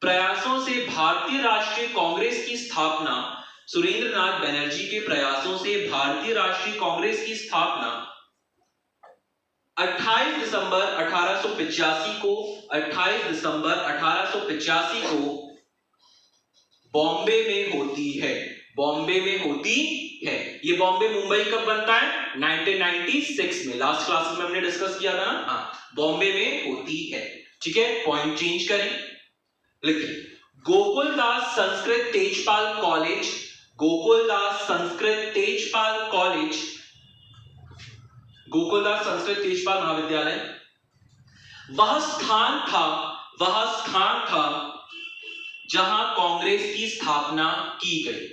Speaker 1: प्रयासों से भारतीय राष्ट्रीय कांग्रेस की स्थापना, सुरेंद्रनाथ बनर्जी के प्रयासों से भारतीय राष्ट्रीय कांग्रेस की स्थापना 28 दिसंबर 1885 को बॉम्बे में होती है। ये बॉम्बे मुंबई कब बनता है? 1996 में। लास्ट क्लास में हमने डिस्कस किया था ना। हाँ, बॉम्बे में होती है, ठीक है। पॉइंट चेंज करें, लिखिए गोकुलदास संस्कृत तेजपाल कॉलेज, गोकुलदास संस्कृत तेजपाल महाविद्यालय वह स्थान था जहां कांग्रेस की स्थापना की गई।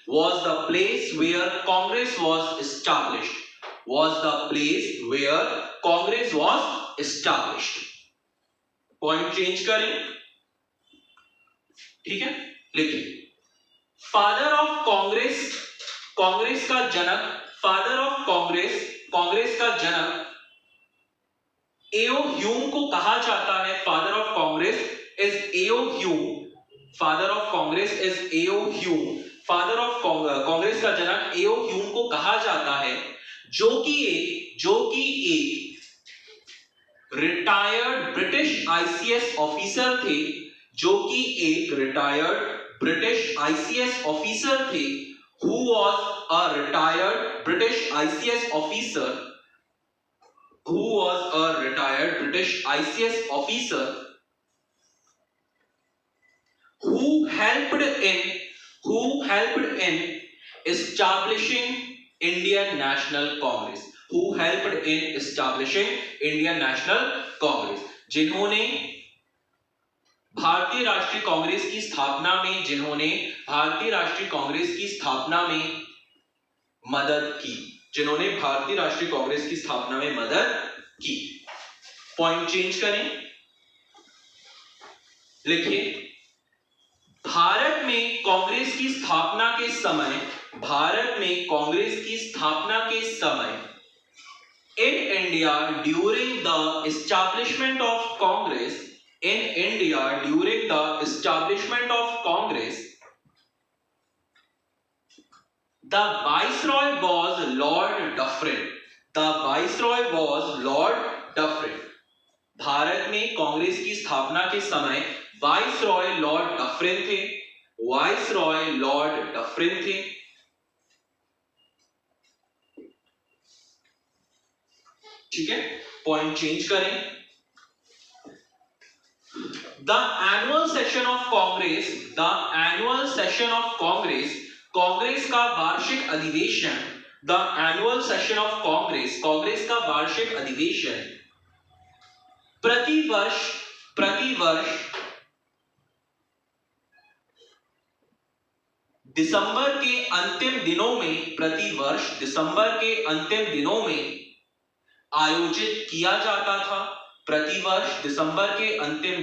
Speaker 1: Was the place where Congress was established. Point change करें, ठीक है। लिखिए फादर ऑफ कांग्रेस का जनक A.O. ह्यूम को कहा जाता है। Father of Congress is A.O. Hume. Father of Congress का जनक A.O. ह्यूम को कहा जाता है जो कि एक रिटायर्ड ब्रिटिश आईसीएस ऑफिसर थे, जो कि एक रिटायर्ड ब्रिटिश आईसीएस ऑफिसर थे, who was a retired British ICS officer, who was a retired British ICS officer, who helped in establishing Indian National Congress, who helped in establishing Indian National Congress, जिन्होंने भारतीय राष्ट्रीय कांग्रेस की स्थापना में मदद की, point change करें, लिखिए भारत में कांग्रेस की स्थापना के समय in India during the establishment of Congress, the Viceroy was Lord Dufferin. Bharat में कांग्रेस की स्थापना के समय वाइसरॉय लॉर्ड डफरिन थे। ठीक है, पॉइंट चेंज करें। The annual session of Congress, Congress का वार्षिक अधिवेशन, प्रतिवर्ष दिसंबर के अंतिम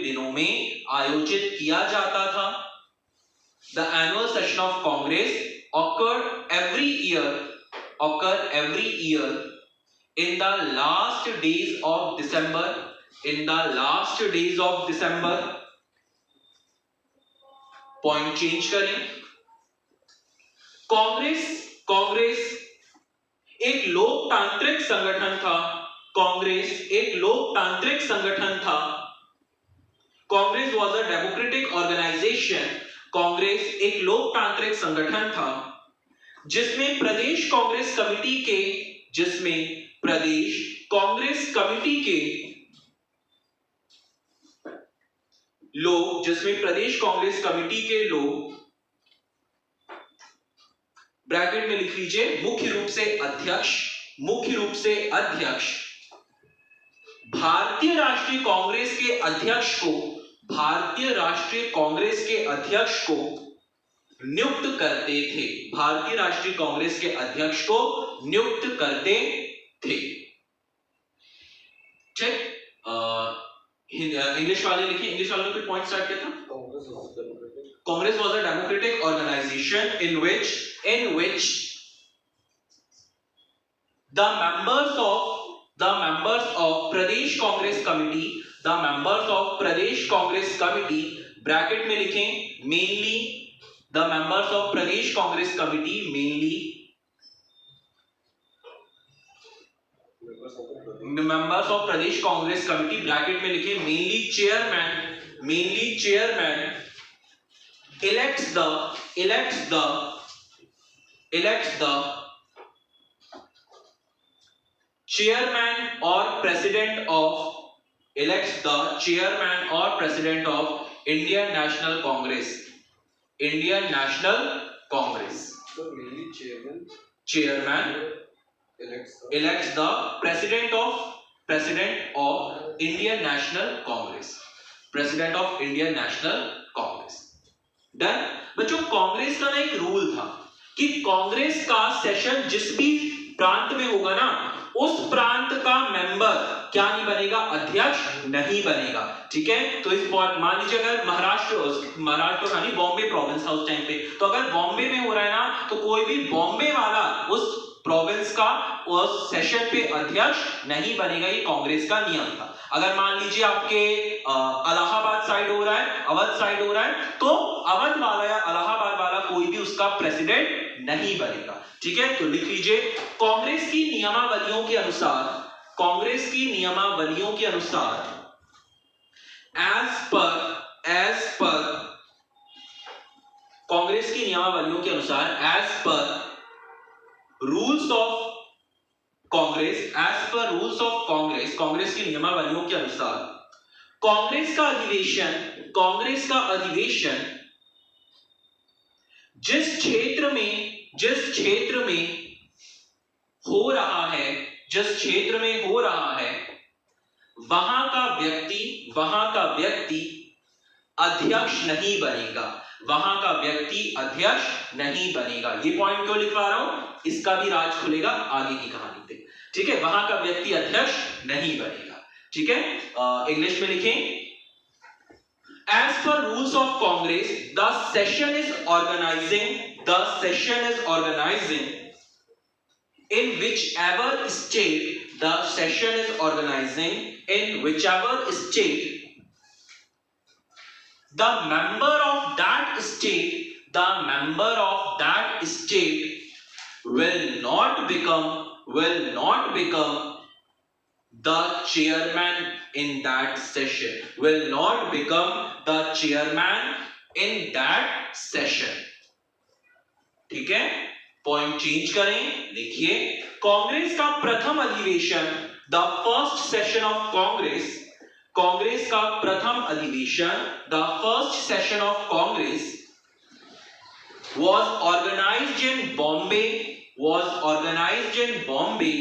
Speaker 1: दिनों में आयोजित किया जाता था। The annual session of Congress occur every year in the last days of December, point change करें। कांग्रेस एक लोकतांत्रिक संगठन था। Congress was a democratic organization। Congress एक लोकतांत्रिक संगठन था जिसमें प्रदेश कांग्रेस कमेटी के लोग ब्रैकेट में लिख लीजिए मुख्य रूप से अध्यक्ष भारतीय राष्ट्रीय कांग्रेस के अध्यक्ष को नियुक्त करते थे। ठीक, इंग्लिश वाले लिखिए, इंग्लिश वाले ने पॉइंट स्टार्ट किया था। Congress was a democratic organization in which the members of Pradesh Congress Committee, bracket में लिखें mainly the members of Pradesh Congress Committee, bracket में लिखें mainly chairman elects the chairman or president of Indian National Congress.
Speaker 3: So mainly
Speaker 1: chairman elects the president of Indian National Congress. Done बच्चों, कांग्रेस का ना एक rule था कि कांग्रेस का session जिस भी प्रांत में होगा ना, उस प्रांत का मेंबर क्या नहीं बनेगा, अध्यक्ष नहीं बनेगा। ठीक है, तो इस बात मान लीजिए अगर महाराष्ट्र का नहीं, बॉम्बे प्रोविंस था उस टाइम पे, तो अगर बॉम्बे में हो रहा है ना, तो कोई भी बॉम्बे वाला उस प्रोविंस का उस सेशन पे अध्यक्ष नहीं बनेगा। ये कांग्रेस का नियम था। अगर मान लीजिए आपके इलाहाबाद साइड हो रहा है, अवध साइड हो रहा है, तो अवध वाला या इलाहाबाद वाला कोई भी उसका प्रेसिडेंट नहीं बनेगा। ठीक है, तो लिख लीजिए कांग्रेस की नियमावलियों के अनुसार, कांग्रेस की नियमावलियों के अनुसार एज पर कांग्रेस की नियमावलियों के अनुसार as per rules of Congress, as per rules of Congress, Congress की नियमावलियों के अनुसार कांग्रेस का अधिवेशन जिस क्षेत्र में हो रहा है वहां का व्यक्ति अध्यक्ष नहीं बनेगा, वहां का व्यक्ति अध्यक्ष नहीं बनेगा। ये पॉइंट क्यों लिखवा रहा हूं, इसका भी राज खुलेगा आगे की कहानी पे। ठीक है, वहां का व्यक्ति अध्यक्ष नहीं बनेगा। ठीक है, इंग्लिश में लिखें, As per rules of Congress, the session is organizing in whichever state the session is organizing in whichever state the member of that state will not become the chairman in that session, will not become the chairman in that session। ठीक है, point change करें, लिखिए कांग्रेस का प्रथम अधिवेशन, the first session of Congress, Congress का प्रथम अधिवेशन, the first session of Congress was organized in Bombay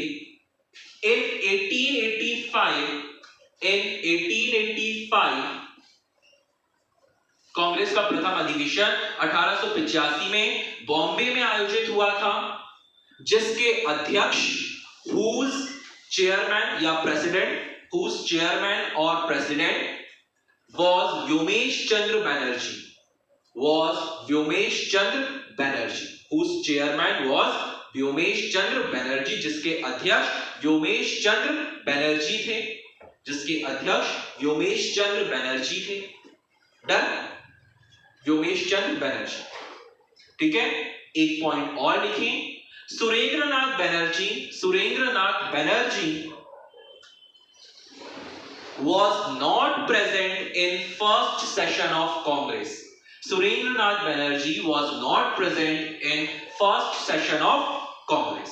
Speaker 1: in 1885 Congress का प्रथम अधिवेशन 1885 में बॉम्बे में आयोजित हुआ था, जिसके अध्यक्ष whose chairman या president, whose chairman और president was Vyomesh Chandra Banerjee, whose chairman was Vyomesh चंद्र बैनर्जी, जिसके अध्यक्ष व्योमेश चंद्र बैनर्जी थे, डन, व्योमेश चंद्र बैनर्जी। ठीक है, एक पॉइंट और लिखें, Surendranath Banerjee was not present in first session of Congress, Surendranath Banerjee was not present in first session of Congress।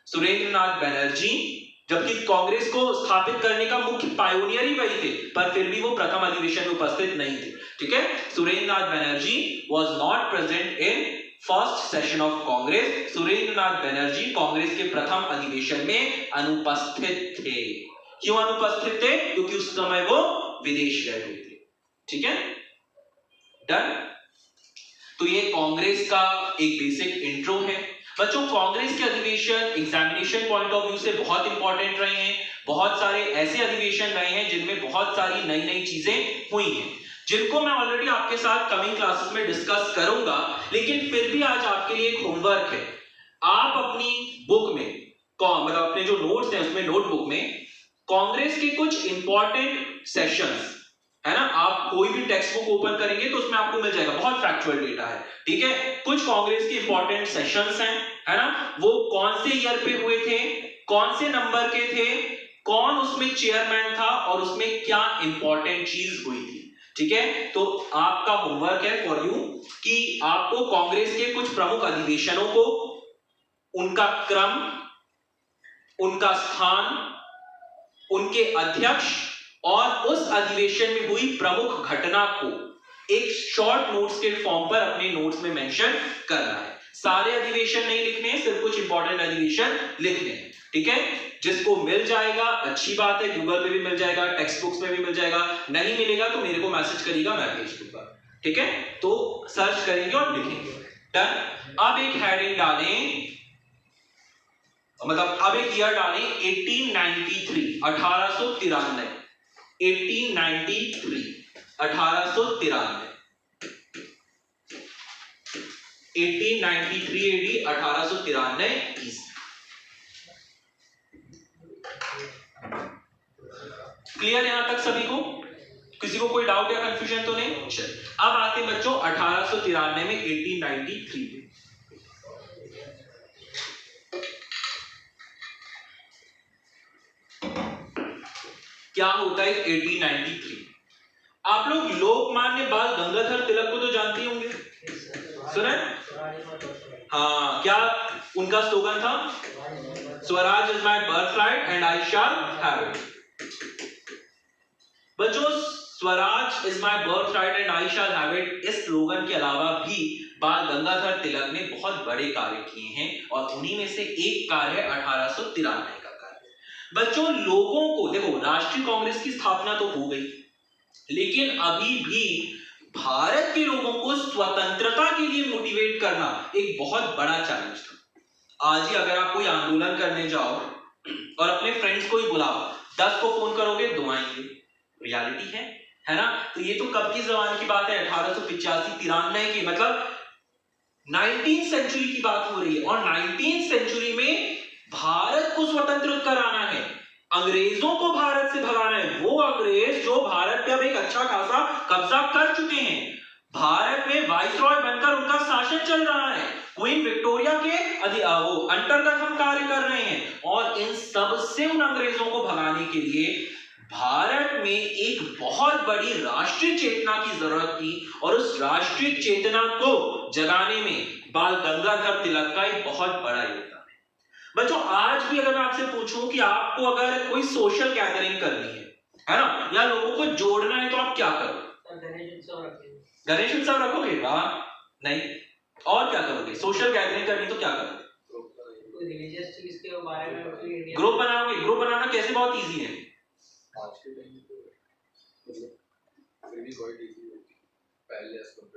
Speaker 1: Surendranath Banerjee, जबकि कांग्रेस को स्थापित करने का मुख्य पायोनियर ही वही थे, पर फिर भी वो प्रथम अधिवेशन में उपस्थित नहीं थे। ठीक है, Surendranath Banerjee was not present in first session of Congress, Surendranath Banerjee Congress के प्रथम अधिवेशन में अनुपस्थित थे। क्यों अनुपस्थित थे, क्योंकि उस समय वो विदेश गए हुए थे। ठीक है, डन। तो ये कांग्रेस का एक बेसिक इंट्रो है। बच्चों, कांग्रेस के अधिवेशन एग्जामिनेशन पॉइंट ऑफ व्यू से बहुत इंपॉर्टेंट रहे हैं। बहुत सारे ऐसे अधिवेशन रहे हैं जिनमें बहुत सारी नई नई चीजें हुई हैं, जिनको मैं ऑलरेडी आपके साथ कमिंग क्लासेस में डिस्कस करूंगा। लेकिन फिर भी आज आपके लिए एक होमवर्क है, आप अपनी बुक में, मतलब अपने जो नोट्स हैं उसमें, नोटबुक में कांग्रेस के कुछ इंपॉर्टेंट सेशंस है ना, आप कोई भी टेक्स्ट बुक ओपन करेंगे तो उसमें आपको मिल जाएगा, बहुत फैक्चुअल डेटा है। ठीक है, कुछ कांग्रेस के इंपॉर्टेंट सेशंस हैं, है ना, वो कौन से ईयर पे हुए थे, कौन से नंबर के थे, कौन उसमें चेयरमैन था और उसमें क्या इंपॉर्टेंट चीज हुई थी। ठीक है, तो आपका होमवर्क है फॉर यू कि आपको कांग्रेस के कुछ प्रमुख अधिवेशनों को, उनका क्रम, उनका स्थान, उनके अध्यक्ष और उस अधिवेशन में हुई प्रमुख घटना को एक शॉर्ट नोट्स के फॉर्म पर अपने नोट्स में मेंशन करना है। सारे अधिवेशन नहीं लिखने हैं, सिर्फ कुछ इंपॉर्टेंट अधिवेशन लिखने हैं। ठीक है, जिसको मिल जाएगा अच्छी बात है, गूगल पे भी मिल जाएगा, टेक्स्ट बुक्स में भी मिल जाएगा, नहीं मिलेगा तो मेरे को मैसेज करिएगा, मैं भेज दूंगा। ठीक है, तो सर्च करेंगे और लिखेंगे। डन। अब एक हेडिंग डालें, मतलब अब एक ईयर डालें 1893, 1893, 1893, 1893, 1893 एडी, 1893 ईस्वी। क्लियर यहां तक सभी को? किसी को कोई डाउट या कंफ्यूजन तो नहीं? चल अब आते हैं बच्चों 1893 में 1893 में। क्या होता है 1893? आप लोग लोकमान्य बाल गंगाधर तिलक को तो जानते ही होंगे, सुना है? हाँ, क्या उनका स्लोगन था? Swaraj is my birthright and I shall have it. बच्चों Swaraj is my birthright and I shall have it, इस स्लोगन के अलावा भी बाल गंगाधर तिलक ने बहुत बड़े कार्य किए हैं और उन्हीं में से एक कार्य है 1893 का कार्य। बच्चों लोगों को देखो, राष्ट्रीय कांग्रेस की स्थापना तो हो गई, लेकिन अभी भी भारत के लोगों को स्वतंत्रता के लिए मोटिवेट करना एक बहुत बड़ा चैलेंज था। आज ही अगर आप कोई आंदोलन करने जाओ और अपने फ्रेंड्स को ही बुलाओ, 10 को फोन करोगे 2 आएंगे, रियलिटी है ना? तो ये तो कब की जमाने की बात है, 1885-93 की, मतलब 19th सेंचुरी की बात हो रही है। और 19th सेंचुरी में भारत को स्वतंत्र कराना है, अंग्रेजों को भारत से भगाना है, वो अंग्रेज जो भारत पे अब एक अच्छा खासा कब्जा कर चुके हैं। भारत में वाइसरॉय बनकर उनका शासन चल रहा है, क्वीन विक्टोरिया के अंतर्गत हम कार्य कर रहे हैं, और इन सब से उन अंग्रेजों को भगाने के लिए भारत में एक बहुत बड़ी राष्ट्रीय चेतना की जरूरत थी, और उस राष्ट्रीय चेतना को जगाने में बाल गंगाधर तिलक का एक बहुत बड़ा योगदान है। बच्चों आज भी अगर मैं आपसे पूछूं कि आपको अगर कोई सोशल गैदरिंग करनी है ना, या लोगों को जोड़ना है, तो आप क्या करोगे? गणेश उत्सव रखोगे? वाह, नहीं, और क्या करोगे? सोशल गैदरिंग करनी तो क्या करोगे?
Speaker 2: कोई रिलीजियस चीज के बारे में
Speaker 1: ग्रुप बनाओगे। ग्रुप बनाना कैसे? बहुत इजी है।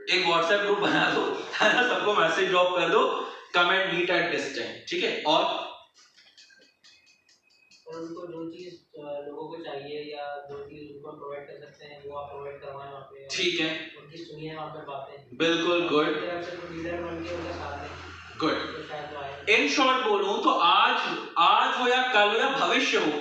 Speaker 1: एक व्हाट्सएप ग्रुप बना दो, है ना, सबको मैसेज ड्रॉप कर दो, come and meet at this time, ठीक है? और
Speaker 2: उनको जो चीज लोगों को चाहिए या जो चीज उनको प्रोवाइड कर सकते हैं वो आप प्रोवाइड करवाएं वहाँ पे,
Speaker 1: ठीक है,
Speaker 2: उनकी सुनिए वहाँ पे बातें,
Speaker 1: बिल्कुल गुड,
Speaker 2: लीडर बन के उनका साथ दें,
Speaker 1: गुड। इन शॉर्ट बोलूं तो आज हो या कल हो या भविष्य हो,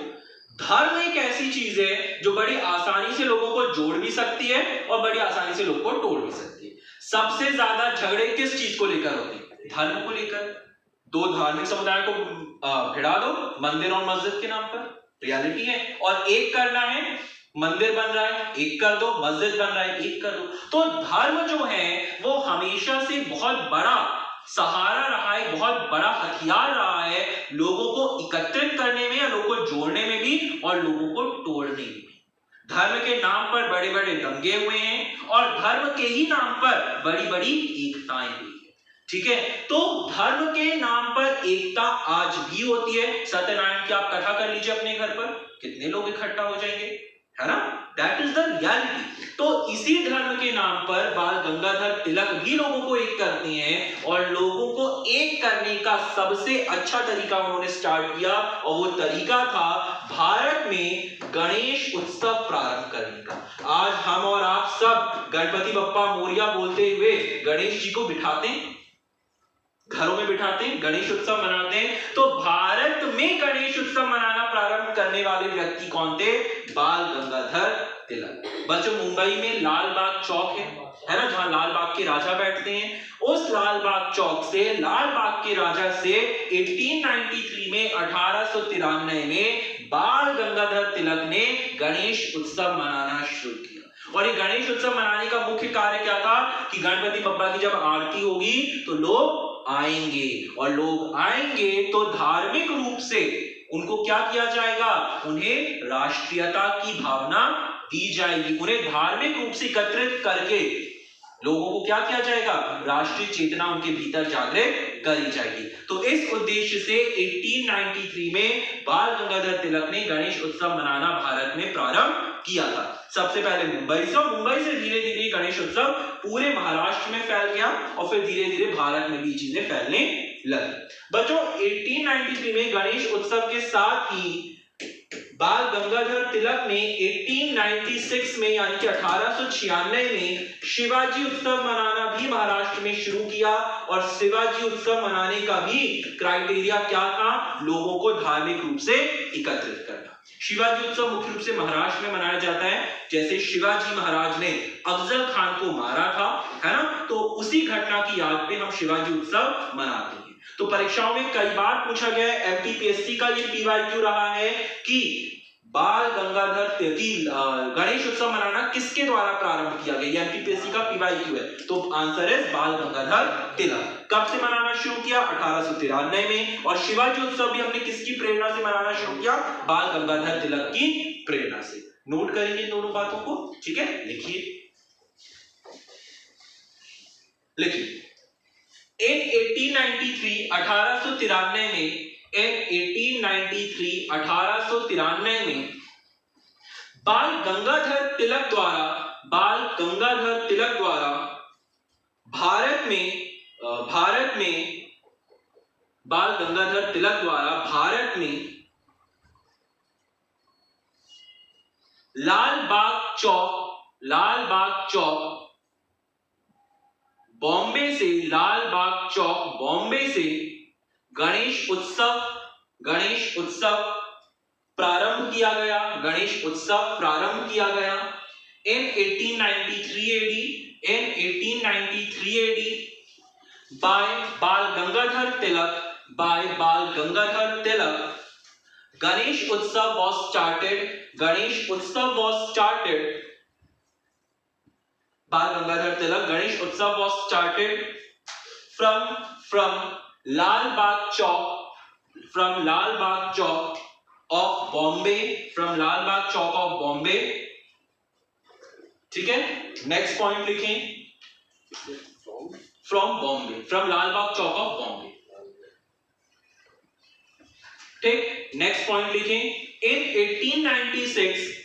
Speaker 1: धर्म एक ऐसी चीज है जो बड़ी आसानी से लोगों को जोड़ भी सकती है और बड़ी आसानी से लोगों को तोड़ भी सकती है। सबसे ज्यादा झगड़े किस चीज को लेकर होते हैं? धर्म को लेकर। 2 धार्मिक समुदाय को भिड़ा दो मंदिर और मस्जिद के नाम पर, रियलिटी है। और एक करना है, मंदिर बन रहा है, एक कर दो, मस्जिद बन रहा है, एक कर दो। तो धर्म जो है वो हमेशा से बहुत बड़ा सहारा रहा है, बहुत बड़ा हथियार रहा है लोगों को एकत्रित करने में या लोगों को जोड़ने में भी और लोगों को तोड़ने में भी। धर्म के नाम पर बड़े बड़े दंगे हुए हैं और धर्म के ही नाम पर बड़ी बड़ी एकताएं हुई है, ठीक है? तो धर्म के नाम पर एकता आज भी होती है। सत्यनारायण की आप कथा कर लीजिए अपने घर पर, कितने लोग इकट्ठा हो जाएंगे, है ना? That is the reality. तो इसी धर्म के नाम पर बाल गंगाधर तिलक भी लोगों को एक करते हैं, और लोगों को एक करने का सबसे अच्छा तरीका उन्होंने स्टार्ट किया, और वो तरीका था भारत में गणेश उत्सव प्रारंभ करने का। आज हम और आप सब गणपति बप्पा मोरिया बोलते हुए गणेश जी को बिठाते हैं, घरों में बिठाते हैं, गणेश उत्सव मनाते हैं। तो भारत में गणेश उत्सव मनाना प्रारंभ करने वाले व्यक्ति कौन थे? बाल गंगाधर तिलक। बच्चों मुंबई में लाल बाग चौक है ना, जहां लाल बाग के राजा बैठते हैं। उस लाल बाग चौक से, लाल बाग के राजा से 1893 में 1893 में बाल गंगाधर तिलक ने गणेश उत्सव मनाना शुरू किया। और ये गणेश उत्सव मनाने का मुख्य कार्य क्या था कि गणपति बप्पा की जब आरती होगी तो लोग आएंगे, और लोग आएंगे तो धार्मिक रूप से उनको क्या किया जाएगा? उन्हें राष्ट्रीयता की भावना दी जाएगी, उन्हें धार्मिक रूप से एकत्रित करके लोगों को क्या किया जाएगा? राष्ट्रीय चेतना उनके भीतर जागृत करी जाएगी। तो इस उद्देश्य से 1893 में बाल गंगाधर तिलक ने गणेश उत्सव मनाना भारत में प्रारंभ किया था। सबसे पहले मुंबई से धीरे धीरे गणेश उत्सव पूरे महाराष्ट्र में फैल गया, और फिर धीरे धीरे भारत में भी चीजें फैलने लगी। बच्चों 1893 में गणेश उत्सव के साथ ही बाल गंगाधर तिलक ने 1896 में यानी कि 1896 में शिवाजी उत्सव मनाना भी महाराष्ट्र में शुरू किया। और शिवाजी उत्सव मनाने का भी क्राइटेरिया क्या था? लोगों को धार्मिक रूप से एकत्रित करना। शिवाजी उत्सव मुख्य रूप से महाराष्ट्र में मनाया जाता है। जैसे शिवाजी महाराज ने अफजल खान को मारा था, है ना, तो उसी घटना की याद पे हम शिवाजी उत्सव मनाते हैं। तो परीक्षाओं में कई बार पूछा गया है, एमपीपीएससी का ये पीवाईक्यू रहा है कि बाल गंगाधर गणेश उत्सव मनाना किसके द्वारा प्रारंभ किया गया। एमपीपीएससी का पीवाईक्यू है, तो आंसर है बाल गंगाधर तिलक। कब से मनाना शुरू किया? 1893 में। और शिवाजी उत्सव भी हमने किसकी प्रेरणा से मनाना शुरू किया? बाल गंगाधर तिलक की प्रेरणा से। नोट करेंगे दोनों बातों को, ठीक है, लिखिए लिखिए। इन 1893 1893 में इन 1893 में बाल गंगाधर तिलक द्वारा भारत में लाल बाग चौक बॉम्बे से गणेश उत्सव प्रारंभ किया गया। इन 1893 AD by बाल गंगाधर तिलक गणेश उत्सव was started बाल गंगाधर तिलक गणेश उत्सव was started from Lal Bagh Chowk of Bombay, ठीक है। नेक्स्ट पॉइंट लिखें, from लाल बाग चौक ऑफ बॉम्बे, ठीक। नेक्स्ट पॉइंट लिखें, इन 1896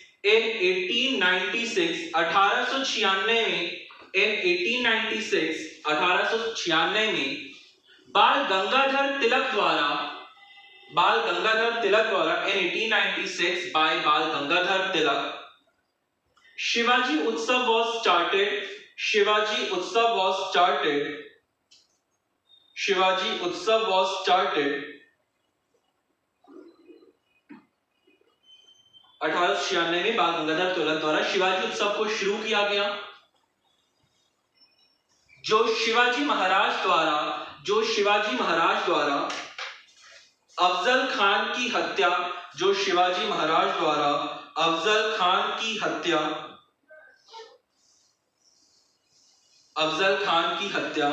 Speaker 1: 1896 में बाल गंगाधर तिलक द्वारा in 1896 by बाल गंगाधर तिलक शिवाजी उत्सव was started में बाल गंगाधर तिलक द्वारा शिवाजी उत्सव को शुरू किया गया, जो शिवाजी महाराज द्वारा अफजल खान की हत्या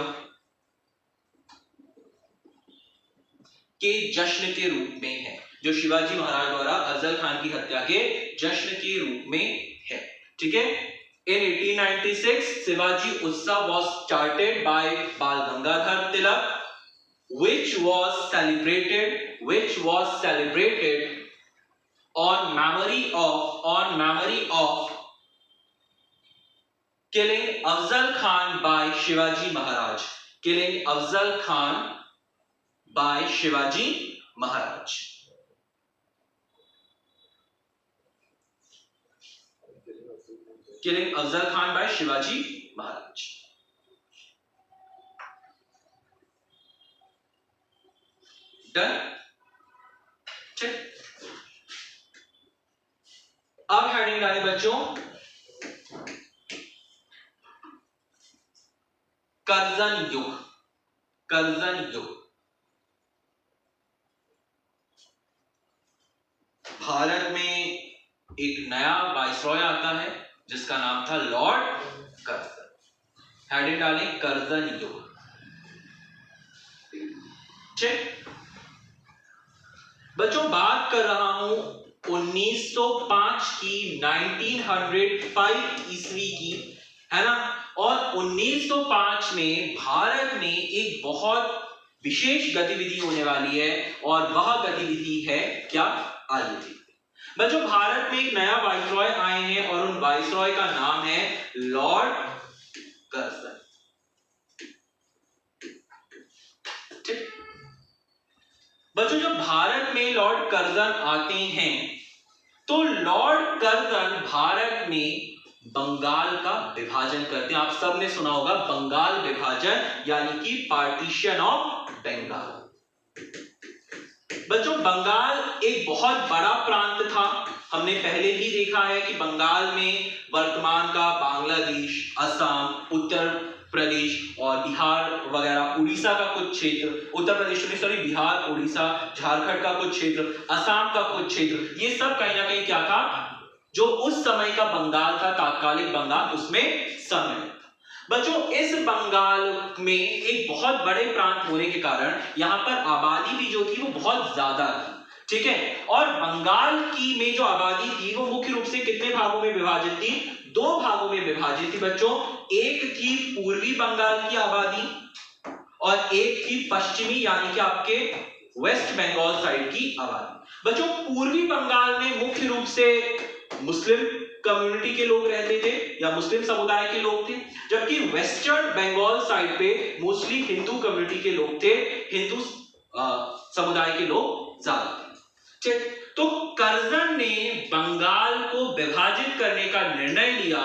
Speaker 1: के जश्न के रूप में है, जो शिवाजी महाराज द्वारा अफजल खान की हत्या के जश्न के रूप में है, ठीक है। In 1896 शिवाजी उत्सव was started by बाल Gangadhar Tilak which was celebrated on memory of killing Afzal Khan by Shivaji Maharaj killing Afzal Khan by Shivaji Maharaj done, ठीक। अब हेडिंग डालें बच्चों, कर्जन युग। भारत में एक नया वाइसरॉय आता है जिसका नाम था लॉर्ड कर्जन। हेडिंग डालें, कर्जन युग, ठीक। बच्चों बात कर रहा हूं 1905 की, 1905 ईस्वी की, है ना। और 1905 में भारत में एक बहुत विशेष गतिविधि होने वाली है, और वह गतिविधि है क्या? आइए बच्चों, भारत में एक नया वाइसरॉय आए हैं और उन वाइसरॉय का नाम है लॉर्ड कर्जन, ठीक। बच्चों जब भारत में लॉर्ड कर्जन आते हैं तो लॉर्ड कर्जन भारत में बंगाल का विभाजन करते हैं। आप सबने सुना होगा बंगाल विभाजन, यानी कि पार्टीशन ऑफ बंगाल। बच्चों बंगाल एक बहुत बड़ा प्रांत था। हमने पहले भी देखा है कि बंगाल में वर्तमान का बांग्लादेश, असम, उत्तर प्रदेश और बिहार वगैरह, उड़ीसा का कुछ क्षेत्र, उत्तर प्रदेश में सॉरी बिहार, उड़ीसा, झारखंड का कुछ क्षेत्र, असम का कुछ क्षेत्र, ये सब कहीं ना कहीं क्या था, जो उस समय का बंगाल था, तात्कालिक बंगाल, उसमें शामिल। बच्चों इस बंगाल में एक बहुत बड़े प्रांत होने के कारण यहाँ पर आबादी भी जो थी वो बहुत ज्यादा थी, ठीक है। और बंगाल की में जो आबादी थी वो मुख्य रूप से कितने भागों में विभाजित थी? 2 भागों में विभाजित थी बच्चों। एक थी पूर्वी बंगाल की आबादी और एक थी पश्चिमी यानी कि आपके वेस्ट बंगाल साइड की आबादी। बच्चों पूर्वी बंगाल में मुख्य रूप से मुस्लिम कम्युनिटी के लोग रहते थे या मुस्लिम समुदाय के लोग थे, जबकि वेस्टर्न बंगाल साइड पे मोस्टली हिंदू कम्युनिटी के लोग थे, हिंदू समुदाय के लोग ज्यादा थे, ठीक। तो कर्जन ने बंगाल को विभाजित करने का निर्णय लिया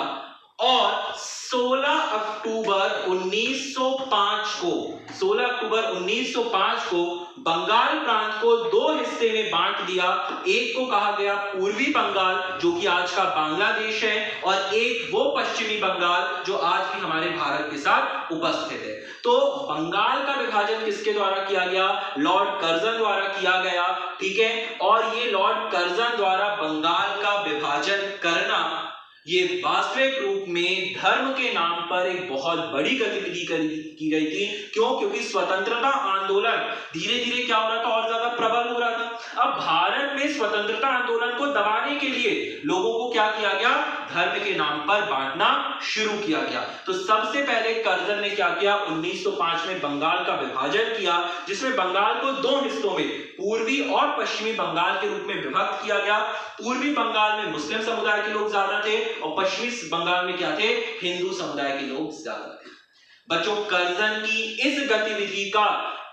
Speaker 1: और 16 अक्टूबर 1905 को बंगाल प्रांत को 2 हिस्से में बांट दिया। एक को कहा गया पूर्वी बंगाल जो कि आज का बांग्लादेश है, और एक वो पश्चिमी बंगाल जो आज भी हमारे भारत के साथ उपस्थित है। तो बंगाल का विभाजन किसके द्वारा किया गया? लॉर्ड कर्जन द्वारा किया गया, ठीक है। और ये लॉर्ड कर्जन द्वारा बंगाल का विभाजन करना ये वास्तविक रूप में धर्म के नाम पर एक बहुत बड़ी गतिविधि की गई थी। क्यों? क्योंकि स्वतंत्रता आंदोलन धीरे धीरे क्या हो रहा था, और ज्यादा प्रबल हो रहा था। अब भारत में स्वतंत्रता आंदोलन को दबाने के लिए लोगों को क्या किया गया? धर्म के नाम पर बांटना शुरू किया गया। तो सबसे पहले कर्जन ने क्या किया? 1905 में बंगाल का विभाजन किया, जिसमें बंगाल को 2 हिस्सों में पूर्वी और पश्चिमी बंगाल के रूप में विभक्त किया गया। पूर्वी बंगाल में मुस्लिम समुदाय के लोग ज्यादा थे और पश्चिमी बंगाल में क्या थे? हिंदू समुदाय के लोग ज्यादा थे। बच्चों कर्जन की इस गतिविधि का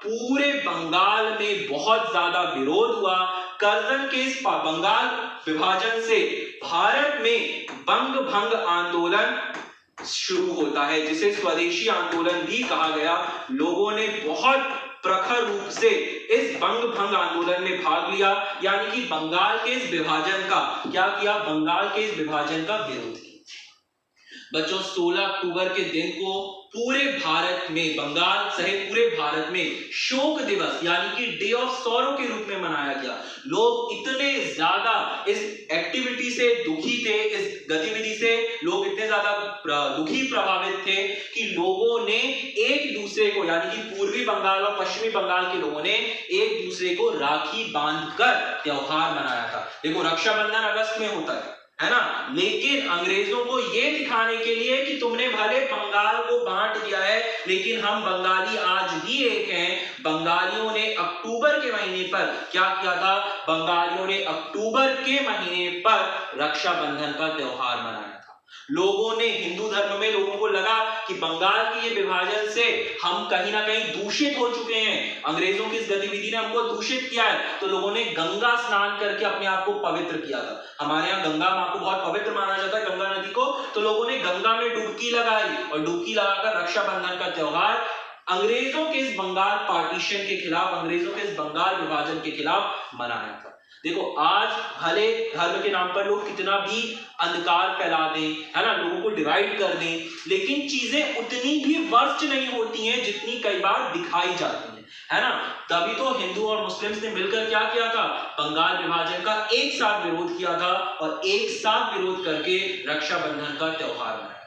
Speaker 1: पूरे बंगाल में बहुत ज्यादा विरोध हुआ। कर्जन के इस बंगाल विभाजन से भारत में बंग भंग आंदोलन शुरू होता है, जिसे स्वदेशी आंदोलन भी कहा गया। लोगों ने बहुत प्रखर रूप से इस बंग भंग आंदोलन में भाग लिया, यानी कि बंगाल के इस विभाजन का क्या किया? बंगाल के इस विभाजन का विरोध किया। बच्चों 16 अक्टूबर के दिन को पूरे भारत में, बंगाल सहित पूरे भारत में शोक दिवस यानी कि डे ऑफ सॉरो के रूप में मनाया गया। लोग इतने ज्यादा इस एक्टिविटी से दुखी थे, इस गतिविधि से लोग इतने ज्यादा दुखी प्रभावित थे कि लोगों ने एक दूसरे को, यानी कि पूर्वी बंगाल और पश्चिमी बंगाल के लोगों ने एक दूसरे को राखी बांधकर त्योहार मनाया था। देखो रक्षाबंधन अगस्त में होता है ना, लेकिन अंग्रेजों को यह दिखाने के लिए कि तुमने भले बंगाल को बांट दिया है लेकिन हम बंगाली आज भी एक हैं। बंगालियों ने अक्टूबर के महीने पर क्या किया था? बंगालियों ने अक्टूबर के महीने पर रक्षाबंधन का त्योहार मनाया था। लोगों ने, हिंदू धर्म में लोगों को लगा कि बंगाल के ये विभाजन से हम कहीं ना कहीं दूषित हो चुके हैं, अंग्रेजों की इस गतिविधि ने हमको दूषित किया है, तो लोगों ने गंगा स्नान करके अपने आप को पवित्र किया था। हमारे यहाँ गंगा माँ को बहुत पवित्र माना जाता है, गंगा नदी को, तो लोगों ने गंगा में डुबकी लगाई और डुबकी लगाकर रक्षाबंधन का त्योहार अंग्रेजों के इस बंगाल पार्टीशन के खिलाफ, अंग्रेजों के इस बंगाल विभाजन के खिलाफ मनाया था। देखो आज भले धर्म के नाम पर लोग कितना भी अंधकार फैला दें, है ना, लोगों को डिवाइड कर दें, लेकिन चीजें उतनी भी वर्स्ट नहीं होती हैं जितनी कई बार दिखाई जाती हैं, है ना। तभी तो हिंदू और मुस्लिम्स ने मिलकर क्या किया था? बंगाल विभाजन का एक साथ विरोध किया था और एक साथ विरोध करके रक्षाबंधन का त्योहार मनाया था,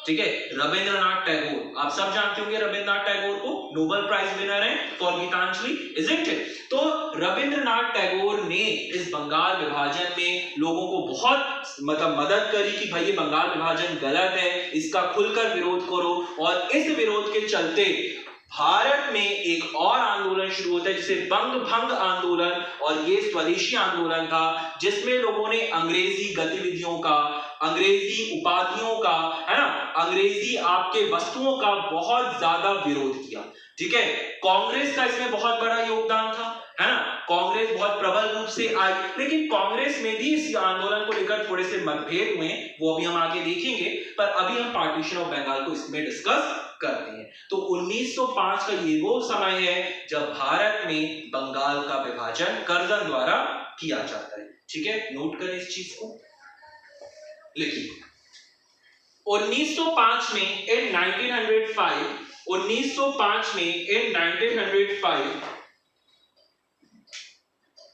Speaker 1: ठीक है। रविंद्रनाथ टैगोर, आप सब जानते होंगे रविंद्रनाथ टैगोर को, नोबेल प्राइज विनर है फॉर गीतांजलि, इजंट इट? तो रविंद्रनाथ टैगोर ने इस बंगाल विभाजन में लोगों को बहुत मदद करी कि भाई ये बंगाल विभाजन गलत है, इसका खुलकर विरोध करो। और इस विरोध के चलते भारत में एक और आंदोलन शुरू होता है जिसे बंग भंग आंदोलन, और ये स्वदेशी आंदोलन था जिसमें लोगों ने अंग्रेजी गतिविधियों का, अंग्रेजी उपाधियों का, है ना, अंग्रेजी आपके वस्तुओं का बहुत ज्यादा विरोध किया, ठीक है। कांग्रेस का इसमें बहुत बड़ा योगदान था। है ना, कांग्रेस बहुत प्रबल रूप से आई, लेकिन कांग्रेस में भी इस आंदोलन को लेकर थोड़े से मतभेद हुए, वो अभी हम आगे देखेंगे, पर अभी हम पार्टीशन ऑफ बंगाल को इसमें डिस्कस करते हैं। तो 1905 का ये वो समय है जब भारत में बंगाल का विभाजन कर्जन द्वारा किया जाता है। ठीक है, नोट करें इस चीज को, लिखिए 1905 में इन 1905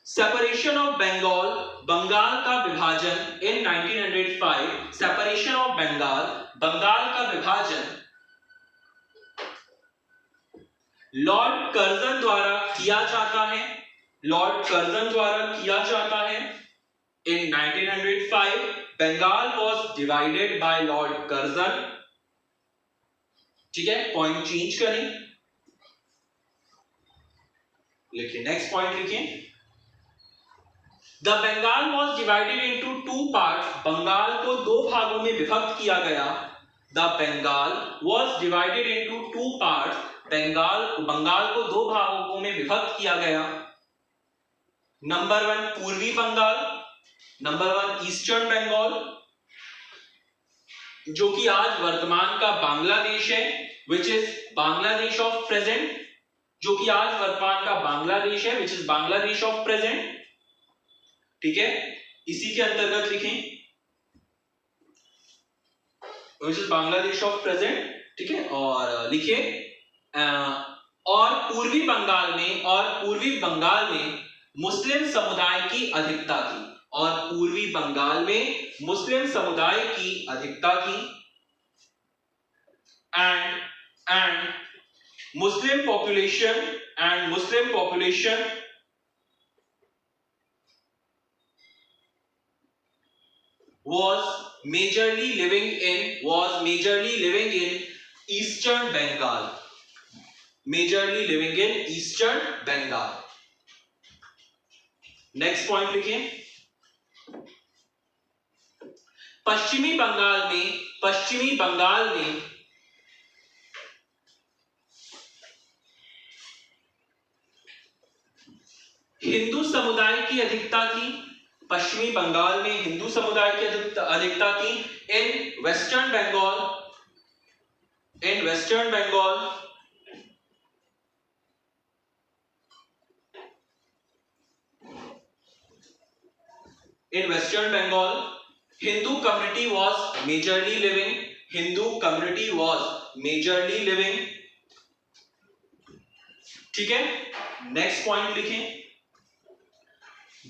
Speaker 1: सेपरेशन ऑफ बंगाल, बंगाल का विभाजन इन 1905 सेपरेशन ऑफ बंगाल, बंगाल का विभाजन लॉर्ड कर्जन द्वारा किया जाता है, लॉर्ड कर्जन द्वारा किया जाता है। In 1905 Bengal was divided by Lord Curzon. ठीक है, पॉइंट चेंज करें, लिखिए नेक्स्ट पॉइंट लिखिए, the Bengal was divided into two parts, Bengal को दो भागों में विभक्त किया गया। The Bengal was divided into two parts, Bengal को दो भागों में विभक्त किया गया। नंबर 1 पूर्वी बंगाल, नंबर 1 ईस्टर्न बंगाल, जो कि आज वर्तमान का बांग्लादेश है, which is Bangladesh of present, जो कि आज वर्तमान का बांग्लादेश है, which is Bangladesh of present. ठीक है, इसी के अंतर्गत लिखें which is Bangladesh of present. ठीक है, और लिखिए और पूर्वी बंगाल में मुस्लिम समुदाय की अधिकता थी, और पूर्वी बंगाल में मुस्लिम समुदाय की अधिकता थी। And Muslim population was majorly living in eastern Bengal, majorly living in eastern Bengal। Next point लिखिए, पश्चिमी बंगाल में हिंदू समुदाय की अधिकता थी, पश्चिमी बंगाल में हिंदू समुदाय की अधिकता थी। In western Bengal Hindu community was majorly living। ठीक है, नेक्स्ट पॉइंट लिखें,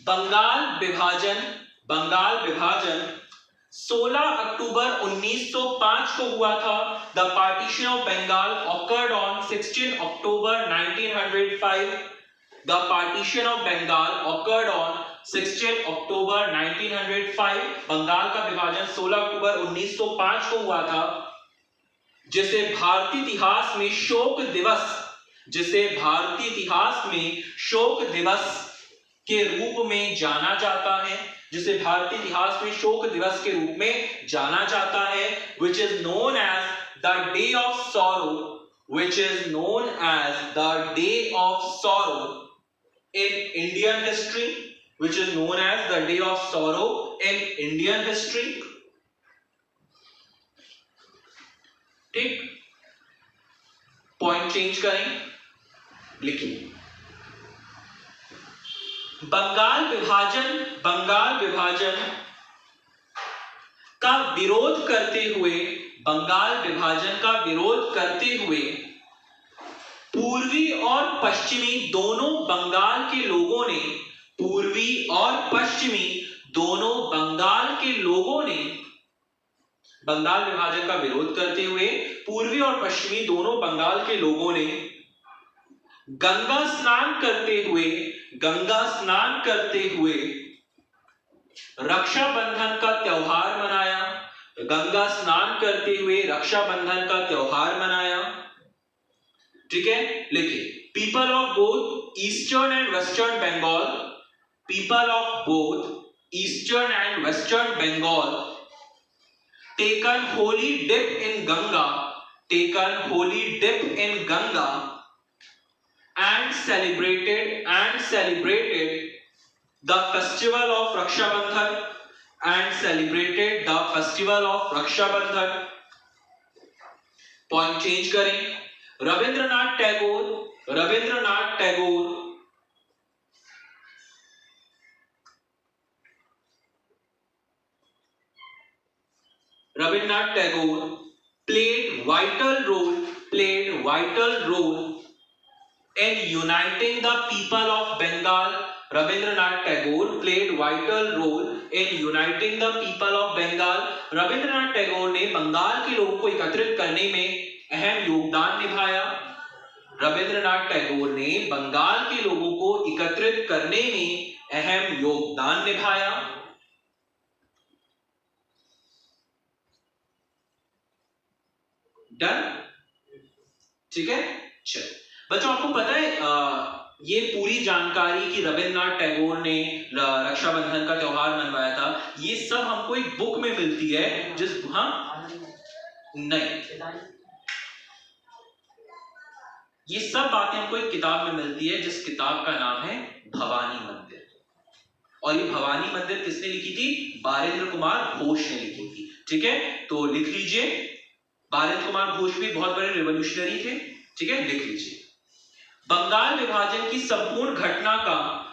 Speaker 1: बंगाल विभाजन 16 अक्टूबर 1905 को हुआ था। The partition of Bengal occurred on 16 October 1905। The partition of Bengal occurred on 16 October 1905। Bengal का विभाजन 16 अक्टूबर 1905 को हुआ था, जिसे भारतीय इतिहास में शोक दिवस के रूप में जाना जाता है, जिसे भारतीय इतिहास में शोक दिवस के रूप में जाना जाता है, which is known as the day of sorrow, in Indian history, ठीक, पॉइंट चेंज करें, लिखिए बंगाल विभाजन का विरोध करते हुए पूर्वी और पश्चिमी दोनों बंगाल के लोगों ने बंगाल विभाजन का विरोध करते हुए पूर्वी और पश्चिमी दोनों बंगाल के लोगों ने गंगा स्नान करते हुए रक्षाबंधन का त्योहार मनाया। ठीक है, लिखिए people of both eastern and western Bengal taken holy dip in Ganga and celebrated the festival of Raksha Bandhan and celebrated the festival of Raksha Bandhan. Point change करें. Rabindranath Tagore played vital role in uniting the people of Bengal. Rabindranath Tagore played vital role in uniting the people of Bengal. Rabindranath Tagore ने बंगाल के लोगों को एकत्रित करने में अहम योगदान निभाया. रविंद्रनाथ टैगोर ने बंगाल के लोगों को एकत्रित करने में अहम योगदान निभाया. डन. ठीक है. चलो बच्चों, आपको पता है ये पूरी जानकारी कि रविंद्रनाथ टैगोर ने रक्षाबंधन का त्योहार मनवाया था, ये सब हमको एक बुक में मिलती है जिस नहीं, ये सब बातें हमको एक किताब में मिलती है जिस किताब का नाम है भवानी मंदिर. और ये भवानी मंदिर किसने लिखी थी? बारेंद्र कुमार घोष ने लिखी थी. ठीक है, तो लिख लीजिए. बारेंद्र कुमार घोष भी बहुत बड़े रेवोल्यूशनरी थे. ठीक है, लिख लीजिए. बंगाल विभाजन की संपूर्ण घटना का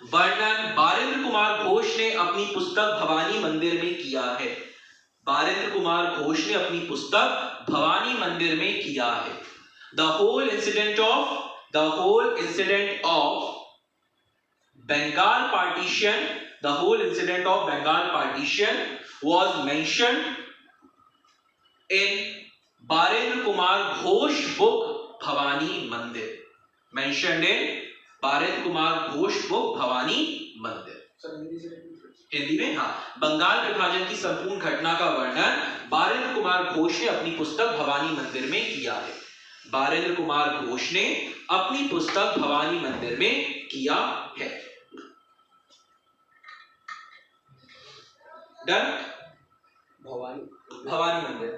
Speaker 1: वर्णन बारेंद्र कुमार घोष ने अपनी पुस्तक भवानी मंदिर में किया है. बारेंद्र कुमार घोष ने अपनी पुस्तक भवानी मंदिर में किया है. The whole incident of Bengal partition was mentioned in Barindra Kumar Ghosh book Bhawani Mandir. Hindi में बंगाल विभाजन की संपूर्ण घटना का वर्णन बारेंद्र कुमार घोष ने अपनी पुस्तक भवानी मंदिर में किया है. बारेंद्र कुमार घोष ने अपनी पुस्तक भवानी मंदिर में किया है. डन. भवानी मंदिर.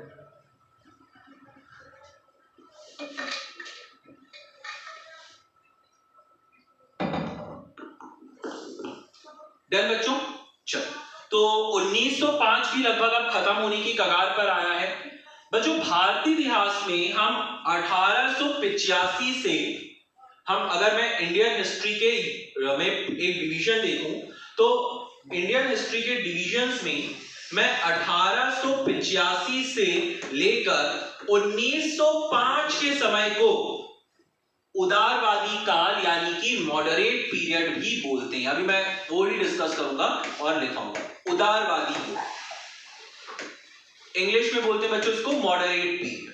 Speaker 1: डन बच्चों. चलो, तो 1905 भी लगभग अब खत्म होने की कगार पर आया है. बच्चों, भारतीय इतिहास में हम 1885 से अगर मैं इंडियन हिस्ट्री के में एक डिवीजन देखूं तो इंडियन हिस्ट्री के डिवीजन्स में मैं 1885 से लेकर 1905 के समय को उदारवादी काल यानी कि मॉडरेट पीरियड भी बोलते हैं. अभी मैं वो ही डिस्कस करूंगा और लिखाऊंगा. उदारवादी युग इंग्लिश में बोलते हैं बच्चों इसको मॉडरेट पीरियड.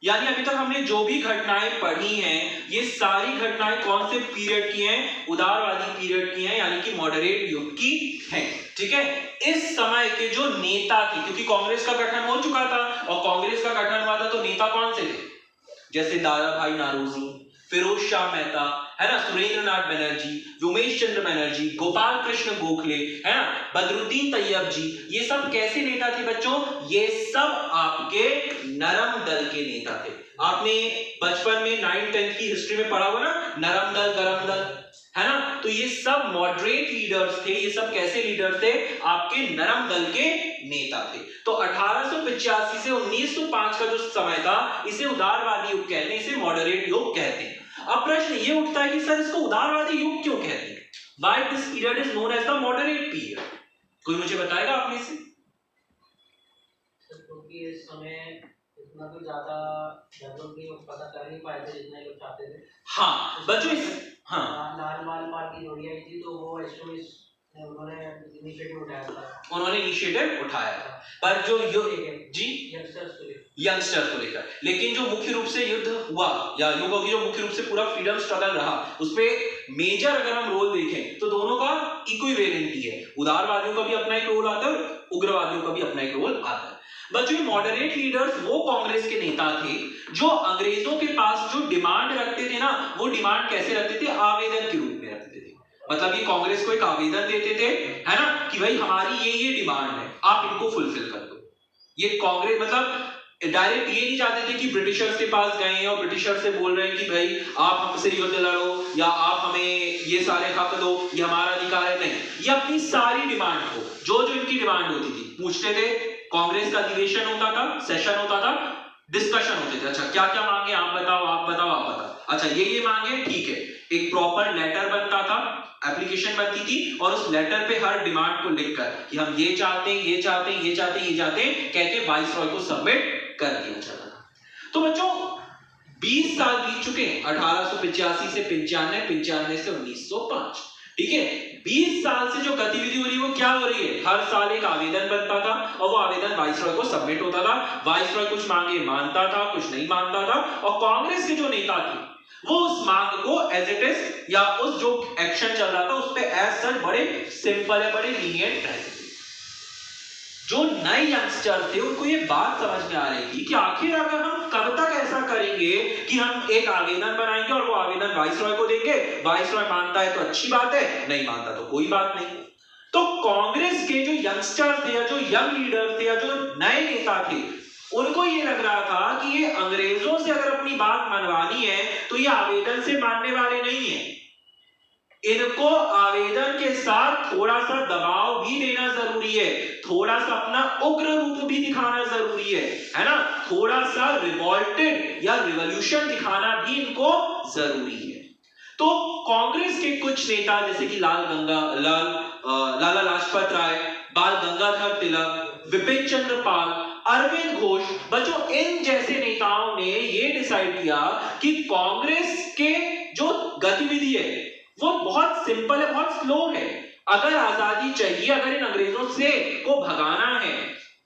Speaker 1: यानी अभी तक हमने जो भी घटनाएं पढ़ी हैं ये सारी घटनाएं कौन से पीरियड की हैं? उदारवादी पीरियड की हैं, यानी कि मॉडरेट युग की हैं. ठीक है. इस समय के जो नेता थे, क्योंकि कांग्रेस का गठन हो चुका था और कांग्रेस का गठन हुआ था तो नेता कौन से थे? जैसे दादा भाई नारोजी, फिरोज शाह मेहता, है ना, सुरेंद्र नाथ बनर्जी, उमेश चंद्र बनर्जी, गोपाल कृष्ण गोखले, है ना, बदरुद्दीन तैयब जी, ये सब कैसे नेता थे बच्चों? ये सब आपके नरम दल के नेता थे. आपने बचपन में 9th-10th की हिस्ट्री में पढ़ा हुआ ना, नरम दल गरम दल, है ना. तो ये सब मॉडरेट लीडर्स थे. ये सब कैसे लीडर थे? आपके नरम दल के नेता थे. तो 1885 से 1905 का जो समय था इसे उदारवादी युग कहते हैं, इसे मॉडरेट युग कहते हैं. अब प्रश्न ये उठता है कि सर इसको उदारवादी युग क्यों कहते हैं? Why this period is known as the moderate period? कोई मुझे बताएगा आप में से?
Speaker 2: क्योंकि इस समय इतना भी ज्यादा डेवलप नहीं पता कर नहीं पाए थे जितना लोग चाहते थे.
Speaker 1: हाँ बच्चों,
Speaker 2: लाल माल की जोड़ी आई थी तो वो एस्टोनिश उन्होंने इनिशिएटिव उठाया था.
Speaker 1: पर जो जी यंगस्टर्स को लेकर, लेकिन जो मुख्य रूप से युद्ध हुआ या युगों की जो मुख्य रूप से पूरा फ्रीडम स्ट्रगल रहा, उसपे मेजर अगर हम रोल देखें तो दोनों का इक्विवेलेंटी है. उदारवादियों का भी अपना एक रोल आता है और उग्रवादियों का भी अपना एक रोल आता है. बच्चों, मॉडरेट लीडर्स वो कांग्रेस के नेता थे जो अंग्रेजों के पास जो डिमांड रखते थे ना, वो डिमांड कैसे रखते थे? आवेदन के रूप में रखते थे. मतलब ये कांग्रेस को एक आवेदन देते थे, है ना, कि भाई हमारी ये डिमांड है, आप इनको फुलफिल कर दो. ये कांग्रेस मतलब डायरेक्ट ये नहीं चाहते थे कि ब्रिटिशर्स के पास गए हैं और ब्रिटिशर्स से बोल रहे हैं कि भाई आप हमसे युद्ध लड़ो या आप हमें ये सारे हक दो, ये हमारा अधिकार है। नहीं, ये अपनी सारी डिमांड को जो जो इनकी डिमांड होती थी पूछते थे। कांग्रेस का अधिवेशन होता था, सेशन होता था, डिस्कशन होते थे। अच्छा क्या क्या मांगे आप बताओ, आप बताओ, आप बताओ। अच्छा ये मांगे, ठीक है। एक प्रॉपर लेटर बनता था, एप्लीकेशन बनती थी और उस लेटर पे हर डिमांड को लिखकर कि हम ये चाहते हैं, ये चाहते हैं, ये चाहते हैं, ये चाहते हैं, कह के वाइसरॉय को सबमिट कर दिया जाता था। तो बच्चों 20 साल बीत चुके हैं, 1885 से 95, 95 से 1905, ठीक है। 20 साल से जो गतिविधि हो रही है वो क्या हो रही है? हर साल एक आवेदन बनता था और वो आवेदन वाइसरॉय को सबमिट होता था। वाइसरॉय कुछ मांगे मानता था, कुछ नहीं मानता था, और कांग्रेस के जो नेता थे वो उस मांग को एज इट इज या उस जो एक्शन चल रहा था उस पे एज सच बड़े सिंपल है, बड़े लीनियंट रहते थे। जो नए यंगस्टर थे उनको ये बात समझ में आ रही थी कि आखिर अगर हम कब तक ऐसा करेंगे कि हम एक आवेदन बनाएंगे और वो आवेदन वाइसरॉय को देंगे, वाइसरॉय मानता है तो अच्छी बात है, नहीं मानता तो कोई बात नहीं। तो कांग्रेस के जो यंगस्टर थे या जो यंग लीडर थे या जो नए नेता थे उनको ये लग रहा था कि ये अंग्रेजों से अगर अपनी बात मनवानी है तो ये आवेदन से मानने वाले नहीं है। इनको आवेदन के साथ थोड़ा सा दबाव भी देना जरूरी है, थोड़ा सा अपना उग्र रूप भी दिखाना जरूरी है ना, थोड़ा सा रिवॉल्टेड या रिवॉल्यूशन दिखाना भी इनको जरूरी है। तो कांग्रेस के कुछ नेता जैसे कि लाला लाजपत राय, बाल गंगाधर तिलक, विपिन चंद्र पाल, अरविंद घोष, बच्चों इन जैसे नेताओं ने ये डिसाइड किया कि कांग्रेस के जो गतिविधि है वो बहुत सिंपल है, बहुत स्लो है। अगर आजादी चाहिए, अगर इन अंग्रेजों से को भगाना है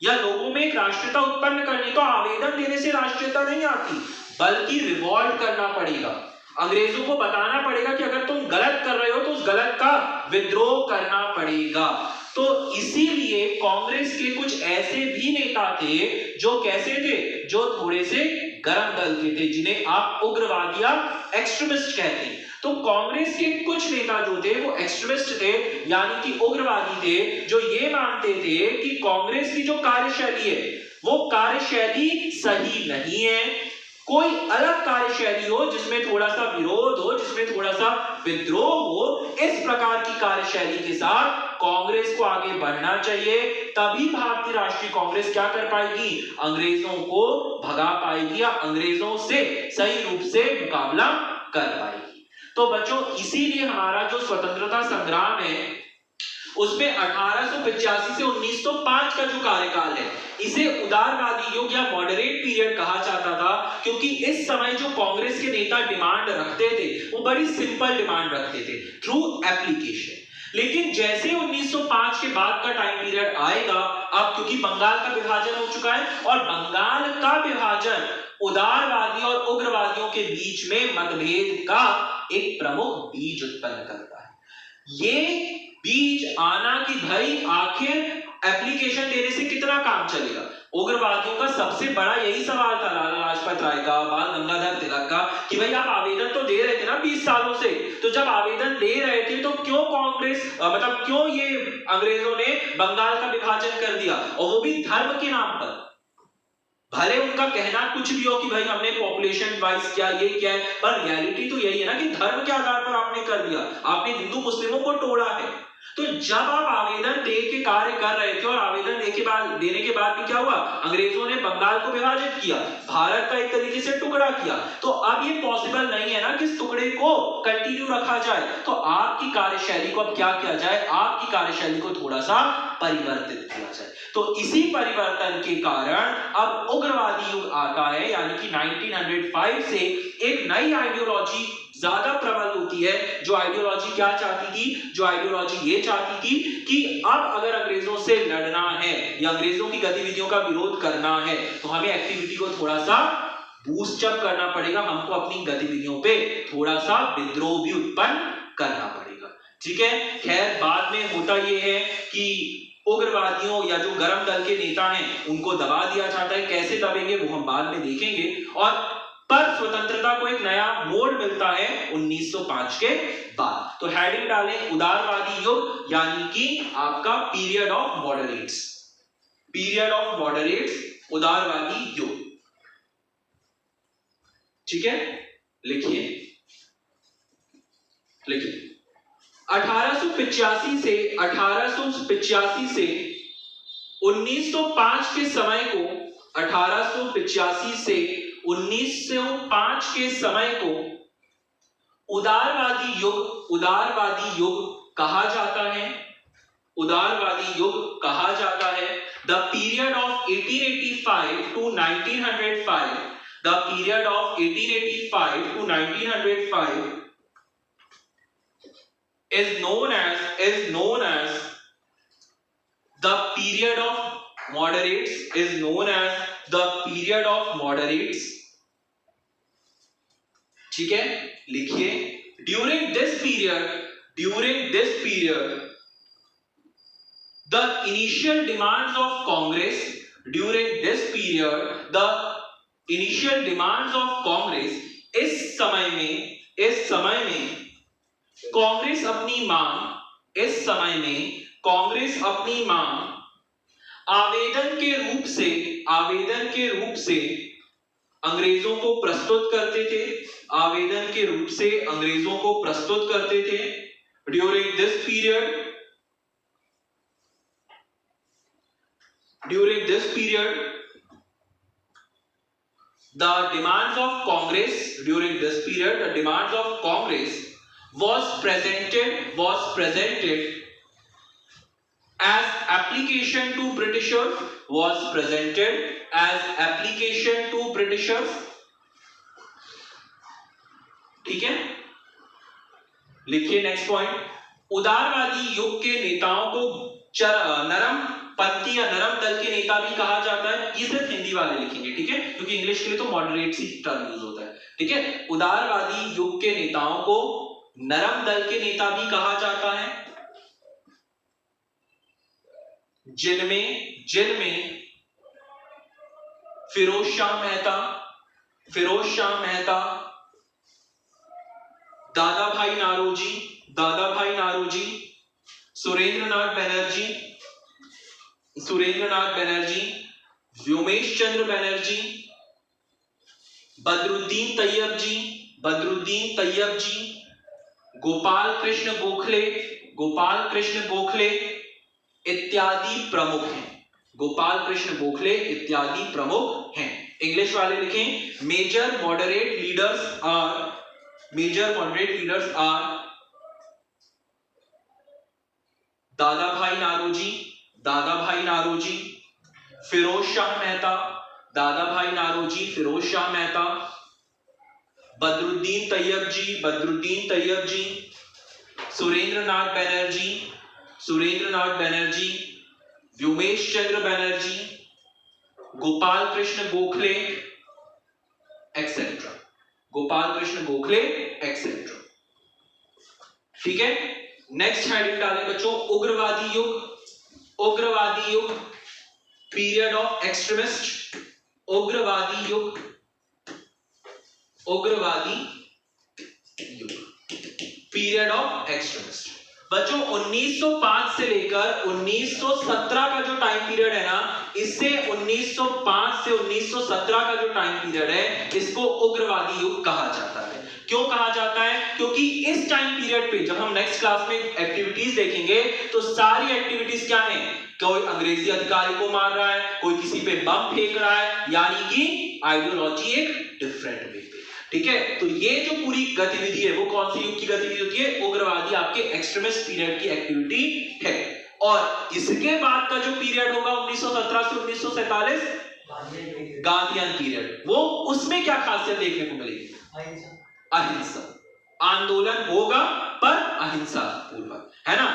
Speaker 1: या लोगों में एक राष्ट्रीयता उत्पन्न करनी, तो आवेदन देने से राष्ट्रीयता नहीं आती, बल्कि रिवॉल्ट करना पड़ेगा। अंग्रेजों को बताना पड़ेगा कि अगर तुम गलत कर रहे हो तो उस गलत का विद्रोह करना पड़ेगा। तो इसीलिए कांग्रेस के कुछ ऐसे भी नेता थे जो कैसे थे, जो थोड़े से गर्म दल के थे, जिन्हें आप उग्रवादी या एक्सट्रीमिस्ट कहते हैं। तो कांग्रेस के कुछ नेता जो थे वो एक्सट्रीमिस्ट थे, यानी कि उग्रवादी थे, जो ये मानते थे कि कांग्रेस की जो कार्यशैली है वो कार्यशैली सही नहीं है। कोई अलग कार्यशैली हो जिसमें थोड़ा सा विरोध हो, जिसमें थोड़ा सा विद्रोह हो, इस प्रकार की कार्यशैली के साथ कांग्रेस को आगे बढ़ना चाहिए। तभी भारतीय राष्ट्रीय कांग्रेस क्या कर पाएगी, अंग्रेजों को भगा पाएगी या अंग्रेजों से सही रूप से मुकाबला कर पाएगी। तो बच्चों इसीलिए हमारा जो स्वतंत्रता संग्राम है उसमें 1885 से 1905 का जो कार्यकाल है इसे उदारवादी युग या मॉडरेट पीरियड कहा जाता था, क्योंकि इस समय जो कांग्रेस के नेता डिमांड रखते थे वो बड़ी सिंपल डिमांड रखते थे थ्रू एप्लीकेशन। लेकिन जैसे 1905 के बाद का टाइम पीरियड आएगा, अब क्योंकि बंगाल का विभाजन हो चुका है और बंगाल का विभाजन उदारवादी और उग्रवादियों के बीच में मतभेद का एक प्रमुख बीज उत्पन्न करता है। ये बीज आना कि भाई आखिर एप्लीकेशन देने से कितना काम चलेगा। उग्रवादियों का सबसे बड़ा यही सवाल था लाला लाजपत राय का, बाल गंगाधर तिलक का, कि भाई आप आवेदन तो दे रहे थे ना 20 सालों से, तो जब आवेदन दे रहे थे तो क्यों कांग्रेस मतलब क्यों ये अंग्रेजों ने बंगाल का विभाजन कर दिया, और वो भी धर्म के नाम पर। भले उनका कहना कुछ भी हो कि भाई हमने पॉपुलेशन वाइज किया, ये क्या है, पर रियलिटी तो यही है ना कि धर्म के आधार पर आपने कर दिया, आपने हिंदू मुस्लिमों को तोड़ा है। तो जब आप आवेदन दे के कार्य कर रहे थे और आवेदन देने के बाद भी क्या हुआ, अंग्रेजों ने बंगाल को विभाजित किया, भारत का एक तरीके से टुकड़ा किया, तो अब ये पॉसिबल नहीं है ना कि इस टुकड़े को कंटिन्यू रखा जाए। तो आपकी कार्यशैली को अब क्या किया जाए, आपकी कार्यशैली को थोड़ा सा परिवर्तित किया जाए। तो इसी परिवर्तन के कारण अब उग्रवादी युग आता है, यानी कि 1905 से एक नई आइडियोलॉजी ज्यादा प्रबल होती है। जो आइडियोलॉजी क्या चाहती थी, जो आइडियोलॉजी ये चाहती थी कि अब अगर अंग्रेजों से लड़ना है या अंग्रेजों की गतिविधियों का विरोध करना है तो हमें एक्टिविटी को थोड़ा सा बूस्ट अप करना पड़ेगा, हमको अपनी गतिविधियों पे थोड़ा सा विद्रोह भी उत्पन्न करना पड़ेगा। ठीक है, खैर बाद में होता ये है कि उग्रवादियों या जो गर्म दल के नेता हैं उनको दबा दिया जाता है। कैसे दबेंगे वो हम बाद में देखेंगे। और पर स्वतंत्रता को एक नया मोड़ मिलता है 1905 के बाद। तो हेडिंग डालें उदारवादी युग, यानी कि आपका period of moderates, period of moderates, उदारवादी युग। ठीक है, लिखिए 1885 से 1905 के समय को 1885 से 1905 के समय को उदारवादी युग कहा जाता है। उदारवादी युग कहा जाता है। The period of 1885 to 1905, the period of 1885 to 1905 is known as the period of moderates, is known as the period of moderates। ठीक है, लिखिए during this period the initial demands of Congress, during this period the initial demands of Congress, इस समय में कांग्रेस अपनी मांग आवेदन के रूप से अंग्रेजों को प्रस्तुत करते थे। During this period the demands of Congress was presented as application to Britishers, ठीक है, लिखिए नेक्स्ट पॉइंट। उदारवादी युग के नेताओं को नरम पंथी या नरम दल के नेता भी कहा जाता है। ये सिर्फ हिंदी वाले लिखेंगे, ठीक है, क्योंकि इंग्लिश के लिए तो मॉडरेट्स ही टर्म यूज होता है, ठीक है। उदारवादी युग के नेताओं को नरम दल के नेता भी कहा जाता है, जिनमें फिरोज शाह मेहता, दादा भाई नारोजी, सुरेंद्रनाथ बनर्जी, व्योमेश चंद्र बनर्जी, बदरुद्दीन तैयब जी, गोपाल कृष्ण गोखले इत्यादि प्रमुख हैं। इंग्लिश वाले लिखें मेजर मॉडरेट लीडर्स आर दादा भाई नारोजी, फिरोज शाह मेहता, बदरुद्दीन तैयब जी, सुरेंद्रनाथ बनर्जी, व्योमेश चंद्र बनर्जी, गोपाल कृष्ण गोखले एक्सेट्रा। ठीक है, नेक्स्ट हेडिंग डालें बच्चों उग्रवादी युग, पीरियड ऑफ एक्सट्रीमिस्ट, उग्रवादी युग, पीरियड ऑफ एक्सट्रीमिस्ट। बच्चों 1905 से लेकर 1917 का जो टाइम पीरियड है ना, इससे 1905 से 1917 का जो टाइम पीरियड है, इसको उग्रवादी युग कहा जाता है। क्यों कहा जाता है? क्योंकि इस टाइम पीरियड पे जब हम नेक्स्ट क्लास में एक्टिविटीज देखेंगे तो सारी एक्टिविटीज क्या है, कोई अंग्रेजी अधिकारी को मार रहा है, कोई किसी पे बम फेंक रहा है, यानी कि आइडियोलॉजी एक डिफरेंट वे पे। ठीक है, तो ये जो पूरी गतिविधि है वो कौन सी युग की गतिविधि होती है? उग्रवादी आपके एक्सट्रीमिस्ट पीरियड की एक्टिविटी है। और इसके बाद का जो पीरियड होगा 1917 से 1947 गांधीयन पीरियड, वो उसमें क्या खासियत देखने को मिलेगी? अहिंसा। आंदोलन होगा पर अहिंसा पूर्वक, है ना।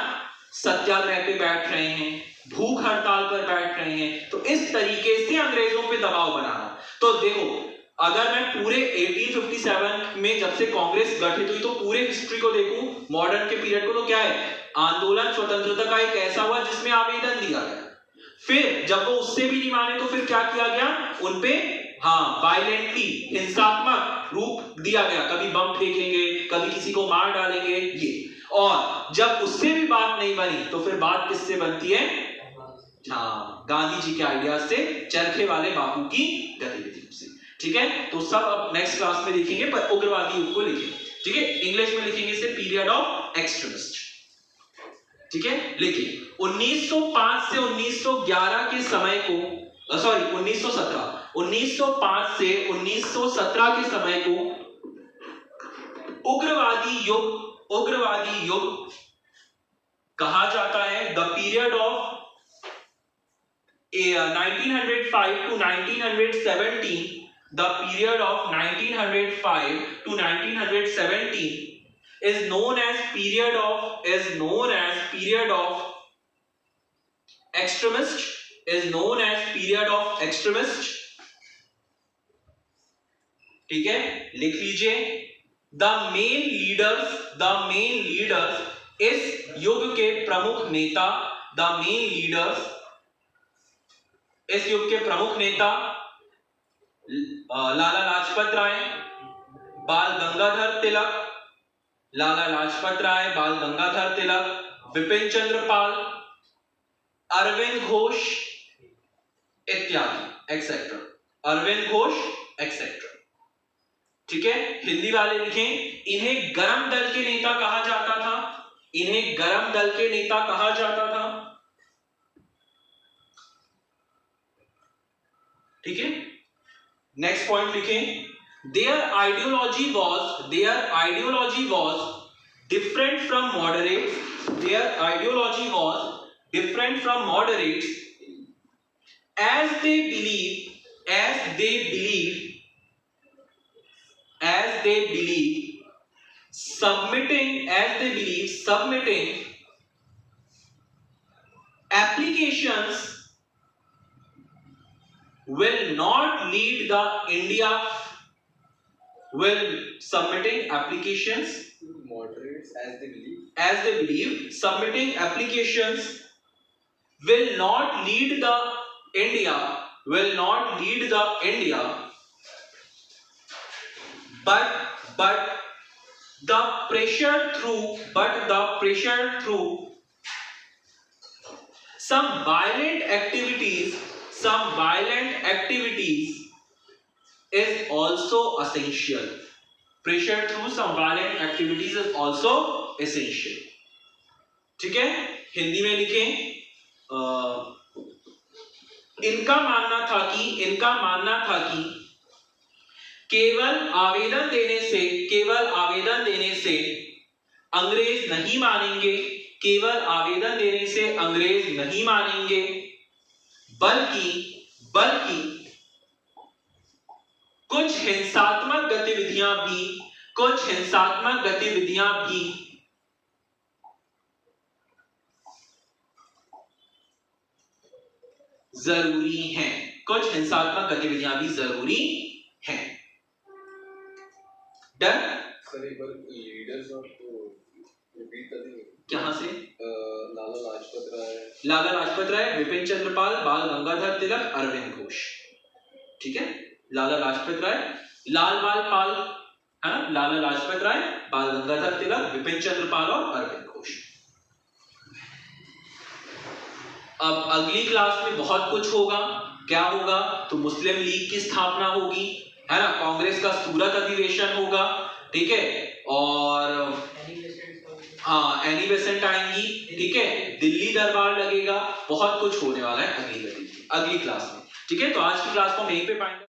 Speaker 1: सत्याग्रह पे बैठ रहे हैं, भूख हड़ताल पर बैठ रहे हैं, तो इस तरीके से अंग्रेजों पे दबाव बनाना। तो देखो, अगर मैं पूरे 1857 में जब से कांग्रेस गठित हुई तो पूरे हिस्ट्री को देखूं, मॉडर्न के पीरियड को, तो क्या है, आंदोलन स्वतंत्रता का एक ऐसा हुआ जिसमें आवेदन दिया गया। फिर जब वो उससे भी नहीं माने तो फिर क्या किया गया, उनपे वायलेंटली हिंसात्मक रूप दिया गया, कभी बम फेंकेंगे, कभी किसी को मार डालेंगे ये। और जब उससे भी बात नहीं बनी तो फिर बात किससे बनती है? गांधी जी के आइडिया से, चरखे वाले बापू की गतिविधियों से। ठीक है, तो सब अब नेक्स्ट क्लास में लिखेंगे, पर उग्रवादी युग को लिखेंगे। ठीक है, इंग्लिश में लिखेंगे इसे पीरियड ऑफ एक्सट्रीमिस्ट। ठीक है, लिखिए 1905 से 1911 के समय को, सॉरी 1905 से 1917 के समय को उग्रवादी युग कहा जाता है। The period of 1905 to 1917, the period of 1905 to 1917 is known as period of extremist, is known as period of extremist। ठीक है, लिख लीजिए। The main leaders इस युग के प्रमुख नेता, the main leaders इस युग के प्रमुख नेता लाला लाजपत राय, बाल गंगाधर तिलक, लाला लाजपत राय, बाल गंगाधर तिलक, विपिन चंद्र पाल, अरविंद घोष इत्यादि एक्सेट्रा, अरविंद घोष एक्सेट्रा। ठीक है, हिंदी वाले लिखें, इन्हें गरम दल के नेता कहा जाता था, इन्हें गरम दल के नेता कहा जाता था। ठीक है, नेक्स्ट पॉइंट लिखें, their ideology was different from moderates, their ideology was different from moderates as they believe submitting applications will not lead the India, submitting applications
Speaker 3: Moderates as they believe.
Speaker 1: Submitting applications will not lead the India, but the pressure through some violent activities is also essential. Pressure through some violent activities is also essential. ठीक है, हिंदी में लिखें, इनका मानना था कि केवल आवेदन देने से अंग्रेज नहीं मानेंगे, बल्कि कुछ हिंसात्मक गतिविधियां भी जरूरी हैं, डन।
Speaker 3: सर एक बार लीडर्स और तो रिपीट कर देंगे।
Speaker 1: कहां से?
Speaker 3: लाला लाजपत राय,
Speaker 1: विपिन चंद्र पाल, बाल गंगाधर तिलक, अरविंद घोष। ठीक है, लाला लाजपत राय, लाल बाल पाल, है ना, लाला लाजपत राय, बाल गंगाधर तिलक, विपिन चंद्र पाल और अरविंद घोष। अब अगली क्लास में बहुत कुछ होगा। क्या होगा? तो मुस्लिम लीग की स्थापना होगी, है ना, कांग्रेस का सूरत अधिवेशन होगा, ठीक है, और हाँ एनी बेसेंट आएंगी, ठीक है, दिल्ली दरबार लगेगा, बहुत कुछ होने वाला है अगली क्लास में। ठीक है, तो आज की क्लास को हम यहीं पे पाएंगे।